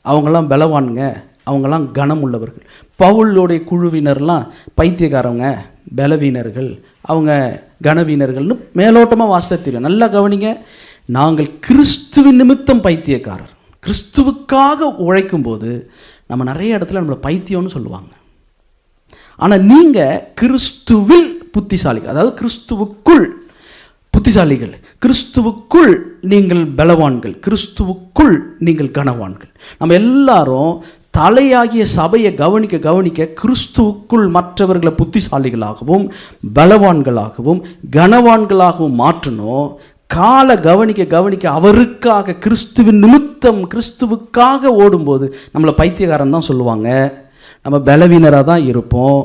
அவங்களாம் பலவானுங்க, அவங்களாம் கனம் உள்ளவர்கள். பவுலுடைய குழுவினர்லாம் பைத்தியக்காரவங்க, பலவீனர்கள், அவங்க கனவீனர்கள்னு மேலோட்டமாக வாசித்தா தெரியும். நல்லா கவனிங்க. நாங்கள் கிறிஸ்துவின் நிமித்தம் பைத்தியக்காரர். கிறிஸ்துவுக்காக உழைக்கும் போது நம்ம நிறைய இடத்துல நம்மளை பைத்தியம்னு சொல்லுவாங்க. ஆனால் நீங்கள் கிறிஸ்துவில் புத்திசாலிகள், அதாவது கிறிஸ்துவுக்குள் புத்திசாலிகள், கிறிஸ்துவுக்குள் நீங்கள் பலவான்கள், கிறிஸ்துவுக்குள் நீங்கள் கனவான்கள். நம்ம எல்லாரும் தலையாகிய சபையை கவனிக்க கவனிக்க கிறிஸ்துவுக்குள் மற்றவர்களை புத்திசாலிகளாகவும் பலவான்களாகவும் கனவான்களாகவும் மாற்றணும். காலை கவனிக்க கவனிக்க அவருக்காக கிறிஸ்துவின் நிமித்தம் கிறிஸ்துவுக்காக ஓடும்போது நம்மளை பைத்தியக்காரன் தான் சொல்லுவாங்க. நம்ம பலவீனராக தான் இருப்போம்,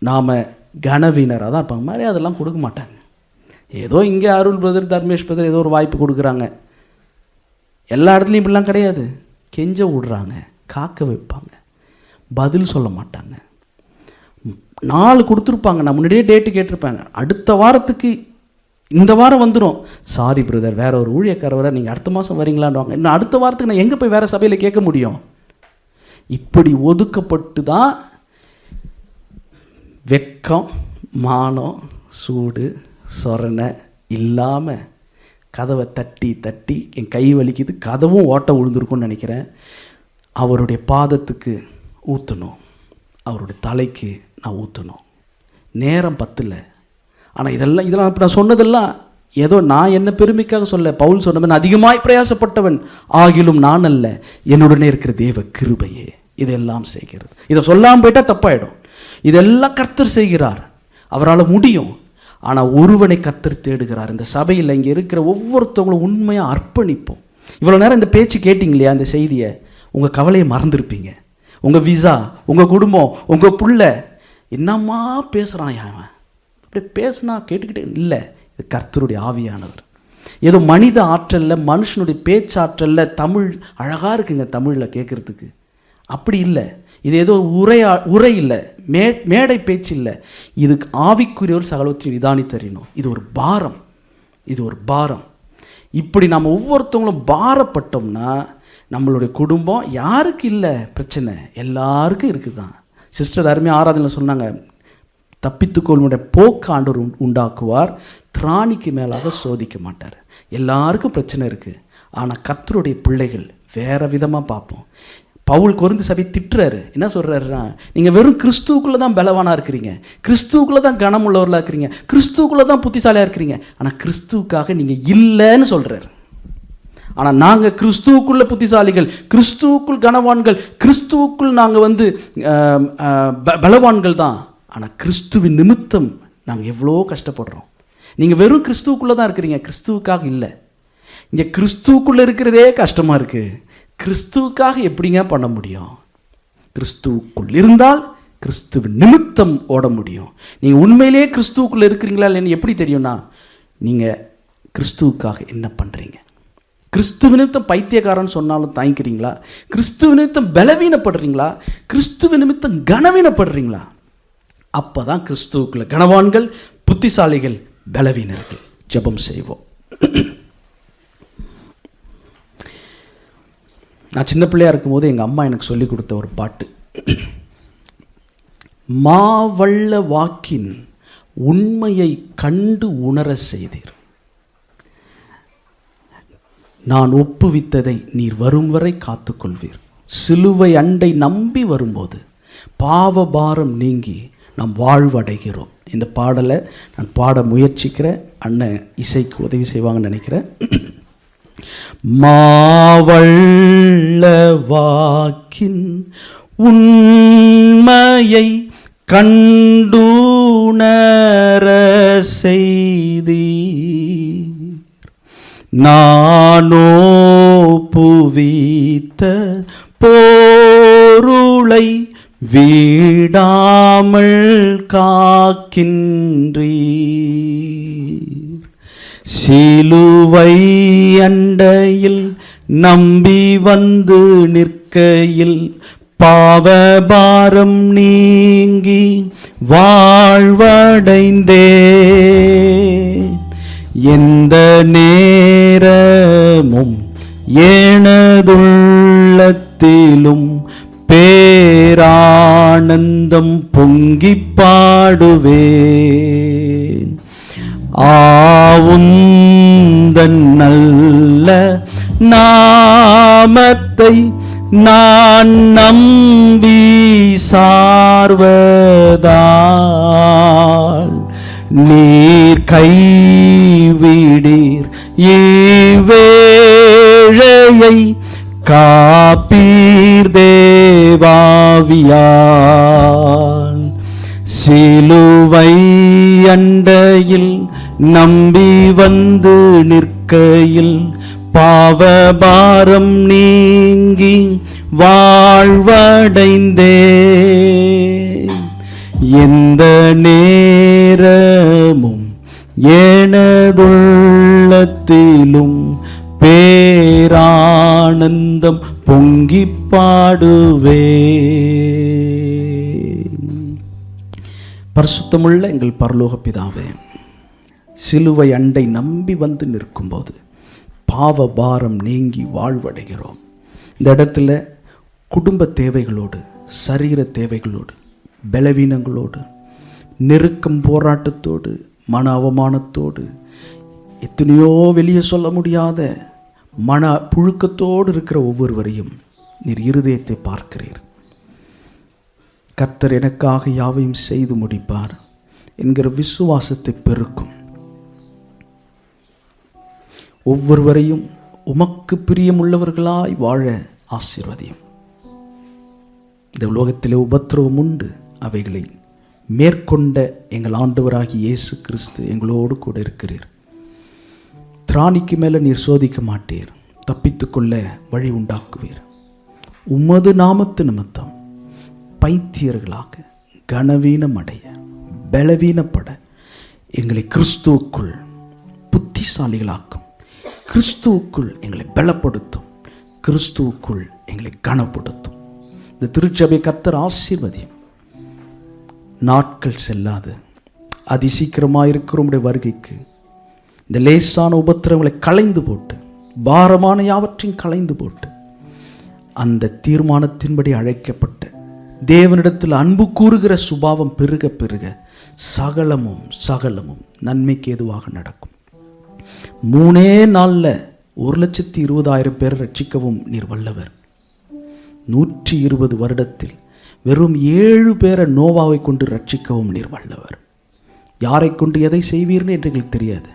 நாம் கனவீனராக தான் இருப்பாங்க. மாதிரி அதெல்லாம் கொடுக்க மாட்டாங்க. ஏதோ இங்கே அருள் பிரதர், தர்மேஷ் பிரதர் ஏதோ ஒரு வாய்ப்பு கொடுக்குறாங்க. எல்லா இடத்துலையும் இப்படிலாம் கிடையாது. கெஞ்ச விடுறாங்க, காக்க வைப்பாங்க, பதில் சொல்ல மாட்டாங்க. 4 கொடுத்துருப்பாங்க, நான் முன்னாடியே டேட்டு கேட்டிருப்பாங்க, அடுத்த வாரத்துக்கு இந்த வாரம் வந்துடும். சாரி பிரதர், வேற ஒரு ஊழியக்காரரை நீங்கள் அடுத்த மாதம் வரீங்களான்வாங்க. இன்னும் அடுத்த வாரத்துக்கு நான் எங்கே போய் வேறு சபையில் கேட்க முடியும்? இப்படி ஒதுக்கப்பட்டு தான் வெக்கம், மானம், சூடு சொரணை இல்லாமல் கதவை தட்டி தட்டி என் கை வலிக்குது, கதவும் ஓட்ட விழுந்திருக்குன்னு நினைக்கிறேன். அவருடைய பாதத்துக்கு ஊற்றணும், அவருடைய தலைக்கு நான் ஊற்றணும். நேரம் பத்தல. ஆனால் இதெல்லாம் இப்போ நான் சொன்னதெல்லாம் ஏதோ நான் என்ன பெருமைக்காக சொல்ல. பவுல் சொன்னவன் அதிகமாய் பிரயாசப்பட்டவன், ஆகிலும் நான் அல்ல, என்னுடனே இருக்கிற தேவ கிருபையே இதெல்லாம் செய்கிறது. இதை சொல்லாமல் போயிட்டால் தப்பாயிடும். இதெல்லாம் கர்த்தர் செய்கிறார், அவரால் முடியும். ஆனால் ஒருவனை கர்த்தர் தேடுகிறார். இந்த சபையில் இங்கே இருக்கிற ஒவ்வொருத்தவங்களும் உண்மையாக அர்ப்பணிப்போம். இவ்வளோ நேரம் இந்த பேச்சு கேட்டிங்க இல்லையா, அந்த செய்தியை, உங்கள் கவலையை மறந்துருப்பீங்க. உங்கள் விசா, உங்கள் குடும்பம், உங்கள் புள்ள என்னம்மா பேசுகிறான் அவன், அப்படி பேசுனா கேட்டுக்கிட்டே இல்லை. இது கர்த்தருடைய ஆவியானவர். ஏதோ மனித ஆற்றலில், மனுஷனுடைய பேச்சாற்றலில் தமிழ் அழகாக இருக்குங்க தமிழில் கேட்குறதுக்கு. அப்படி இல்லை. இது ஏதோ உரை இல்லை, மேடை பேச்சு இல்லை. இதுக்கு ஆவிக்குரியவர் சகலவற்றையும் நிதானித்தறியணும். இது ஒரு பாரம், இது ஒரு பாரம். இப்படி நம்ம ஒவ்வொருத்தவங்களும் பாரப்பட்டோம்னா நம்மளுடைய குடும்பம் யாருக்கு இல்லை பிரச்சனை, எல்லாருக்கும் இருக்குது தான். சிஸ்டர் அருமையாக ஆராதனையில் சொன்னாங்க, தப்பித்துக்கொள்ளுடைய போக்கு ஆண்டவர் உண்டாக்குவார், திராணிக்கு மேலாக சோதிக்க மாட்டார். எல்லாருக்கும் பிரச்சனை இருக்குது. ஆனால் கர்த்தருடைய பிள்ளைகள் வேறு விதமாக பார்ப்போம். பவுல் கொரிந்து சபை திட்டுறாரு. என்ன சொல்கிறாருன்னா, நீங்கள் வெறும் கிறிஸ்துவுக்குள்ளே தான் பலவானாக இருக்கிறீங்க, கிறிஸ்துவுக்குள்ளே தான் கனம் உள்ளவர்களாக இருக்கிறீங்க, கிறிஸ்துவுக்குள்ளே தான் புத்திசாலியாக இருக்கிறீங்க, ஆனால் கிறிஸ்துவுக்காக நீங்கள் இல்லைன்னு சொல்கிறார். ஆனால் நாங்கள் கிறிஸ்துவுக்குள்ள புத்திசாலிகள், கிறிஸ்துவுக்குள் கனவான்கள், கிறிஸ்துவுக்குள் நாங்கள் பலவான்கள் தான். ஆனால் கிறிஸ்துவின் நிமித்தம் நாங்கள் எவ்வளோ கஷ்டப்படுறோம். நீங்கள் வெறும் கிறிஸ்துவுக்குள்ளே தான் இருக்கிறீங்க, கிறிஸ்துவுக்காக இல்லை. இங்கே கிறிஸ்துவுக்குள்ளே இருக்கிறதே கஷ்டமாக இருக்குது. கிறிஸ்துவுக்காக எப்படிங்க பண்ண முடியும்? கிறிஸ்துவுக்குள் இருந்தால் கிறிஸ்துவின் நிமித்தம் ஓட முடியும். நீங்கள் உண்மையிலேயே கிறிஸ்துவுக்குள்ளே இருக்கிறீங்களா இல்லைன்னு எப்படி தெரியும்னா, நீங்கள் கிறிஸ்துவுக்காக என்ன பண்ணுறீங்க. கிறிஸ்துவ நிமித்தம் பைத்தியக்காரன்னு சொன்னாலும் தாங்கிக்கிறீங்களா? கிறிஸ்துவ நிமித்தம் பலவீனப்படுறீங்களா? கிறிஸ்துவ நிமித்தம் கனவீனப்படுறீங்களா? அப்போ தான் கிறிஸ்துவுக்குள்ள கனவான்கள், புத்திசாலிகள், பலவீனர்கள். ஜெபம் செய்வோம். நான் சின்ன பிள்ளையாக இருக்கும்போது எங்கள் அம்மா எனக்கு சொல்லி கொடுத்த ஒரு பாட்டு, மாவள்ள வாக்கின் உண்மையை கண்டு உணர செய்தீர், நான் ஒப்புவித்ததை நீர் வரும் வரை காத்துக்கொள்வீர், சிலுவை அண்டை நம்பி வரும்போது பாவபாரம் நீங்கி நாம் வாழ்வடைகிறோம். இந்த பாடலை நான் பாட முயற்சிக்கிறேன். அண்ணன் இசைக்கு உதவி செய்வாங்கன்னு நினைக்கிறேன். மாவள்ள வாக்கின் உண்மையை கண்டுணர செய்தீர், நானோ புவித்த போருளை வீடாமல் காக்கின்றீர், சிலுவை அண்டையில் நம்பி வந்து நிற்கையில் பாவபாரம் நீங்கி வாழ்வடைந்தே. எந்த நேரமும் எனதுள்ளத்திலும் பேரானந்தம் பொங்கி பாடுவேன். ஆவுந்தன் நல்ல நாமத்தை நான் நம்பி சார்வதால் நீர் கைவிடீர் இவ்வேளையை காப்பீர் தேவாவியால். சிலுவை அண்டையில் நம்பி வந்து நிற்கையில் பாவபாரம் நீங்கி வாழ்வடைந்தே. எந்த நேரமும் எனதுள்ளத்திலும் பேரானந்தம் பொங்கி பாடுவே. பரிசுத்தமுள்ள எங்கள் பரலோக பிதாவே, சிலுவை அண்டை நம்பி வந்து நிற்கும்போது பாவ பாரம் நீங்கி வாழ்வடைகிறோம். இந்த இடத்துல குடும்ப தேவைகளோடு, சரீர தேவைகளோடு, பலவீனங்களோடு, நெருக்கம் போராட்டத்தோடு, மன அவமானத்தோடு, எத்தனையோ வெளியே சொல்ல முடியாத மன புழுக்கத்தோடு இருக்கிற ஒவ்வொருவரையும் நீர் இருதயத்தை பார்க்கிறீர். கர்த்தர் எனக்காக யாவையும் செய்து முடிப்பார் என்கிற விசுவாசத்தை பெருக்கும். ஒவ்வொருவரையும் உமக்கு பிரியமுள்ளவர்களாய் வாழ ஆசீர்வதியும். இந்த உலகத்திலே உபத்திரவம் உண்டு, அவைகளை மேற்கொண்ட எங்கள் ஆண்டவராகிய இயேசு கிறிஸ்து எங்களோடு கூட இருக்கிறீர். திராணிக்கு மேலே நீர் சோதிக்க மாட்டீர், தப்பித்துக்கொள்ள வழி உண்டாக்குவீர். உமது நாமத்து நிமித்தம் பைத்தியர்களாக கனவீனம் அடைய, பலவீனப்பட எங்களை கிறிஸ்துவுக்குள் புத்திசாலிகளாக்கும், கிறிஸ்துவுக்குள் எங்களை பலப்படுத்தும், கிறிஸ்துவுக்குள் எங்களை கனப்படுத்தும். இந்த திருச்சபை கர்த்தர் ஆசீர்வதியும். நாட்கள் செல்லாது அதிசீக்கிரமாக உம்முடைய வருகைக்கு இந்த லேசான உபத்திரங்களை களைந்து போட்டு, பாரமான யாவற்றையும் களைந்து போட்டு, அந்த தீர்மானத்தின்படி அழைக்கப்பட்ட தேவனிடத்தில் அன்பு கூறுகிற சுபாவம் பெருக பெருக சகலமும் சகலமும் நன்மைக்கு ஏதுவாக நடக்கும். 3 நாளில் 1,20,000 பேர் ரட்சிக்கவும் நீர் வல்லவர். 120 வருடத்தில் வெறும் 7 பேரை நோவாவை கொண்டு ரட்சிக்கவும் நீர் வல்லவர். யாரை கொண்டு எதை செய்வீர்னு என்று எங்களுக்கு தெரியாது,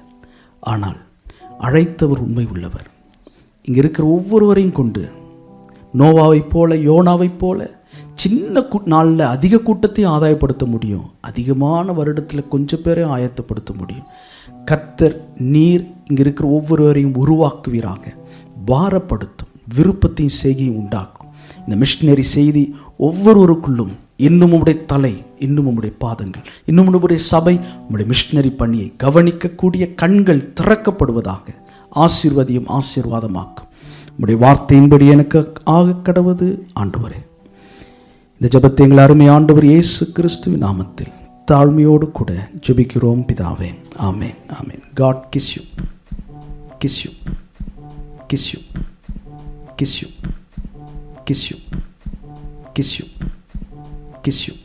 ஆனால் அழைத்தவர் உண்மை உள்ளவர். இங்கே இருக்கிற ஒவ்வொருவரையும் கொண்டு நோவாவைப் போல, யோனாவைப் போல சின்ன நாளில் அதிக கூட்டத்தையும் ஆதாயப்படுத்த முடியும், அதிகமான வருடத்தில் கொஞ்சம் பேரையும் ஆயத்தப்படுத்த முடியும். கர்த்தர் நீர் இங்கே இருக்கிற ஒவ்வொருவரையும் உருவாக்குவீராக, பாரப்படுத்தும், விருப்பத்தையும் செய்கையும் உண்டாக்கும். இந்த மிஷினரி செய்தி ஒவ்வொருவருக்குள்ளும் இன்னும் உம்முடைய தலை, இன்னும் உம்முடைய பாதங்கள், இன்னும் உம்முடைய சபை, உம்முடைய மிஷினரி பணியை கவனிக்கக்கூடிய கண்கள் திறக்கப்படுவதாக. ஆசீர்வதியும், ஆசீர்வாதமாக்கும். உம்முடைய வார்த்தையின்படி எனக்கு ஆக கடவுது ஆண்டவரே. இந்த ஜெபத்தை எங்கள் அருமை ஆண்டவர் இயேசு கிறிஸ்துவின் நாமத்தில் தாழ்மையோடு கூட ஜெபிக்கிறோம் பிதாவே. ஆமென், ஆமென். God kiss you, kiss you, kiss you, kiss you, kiss you, kiss you, kiss you.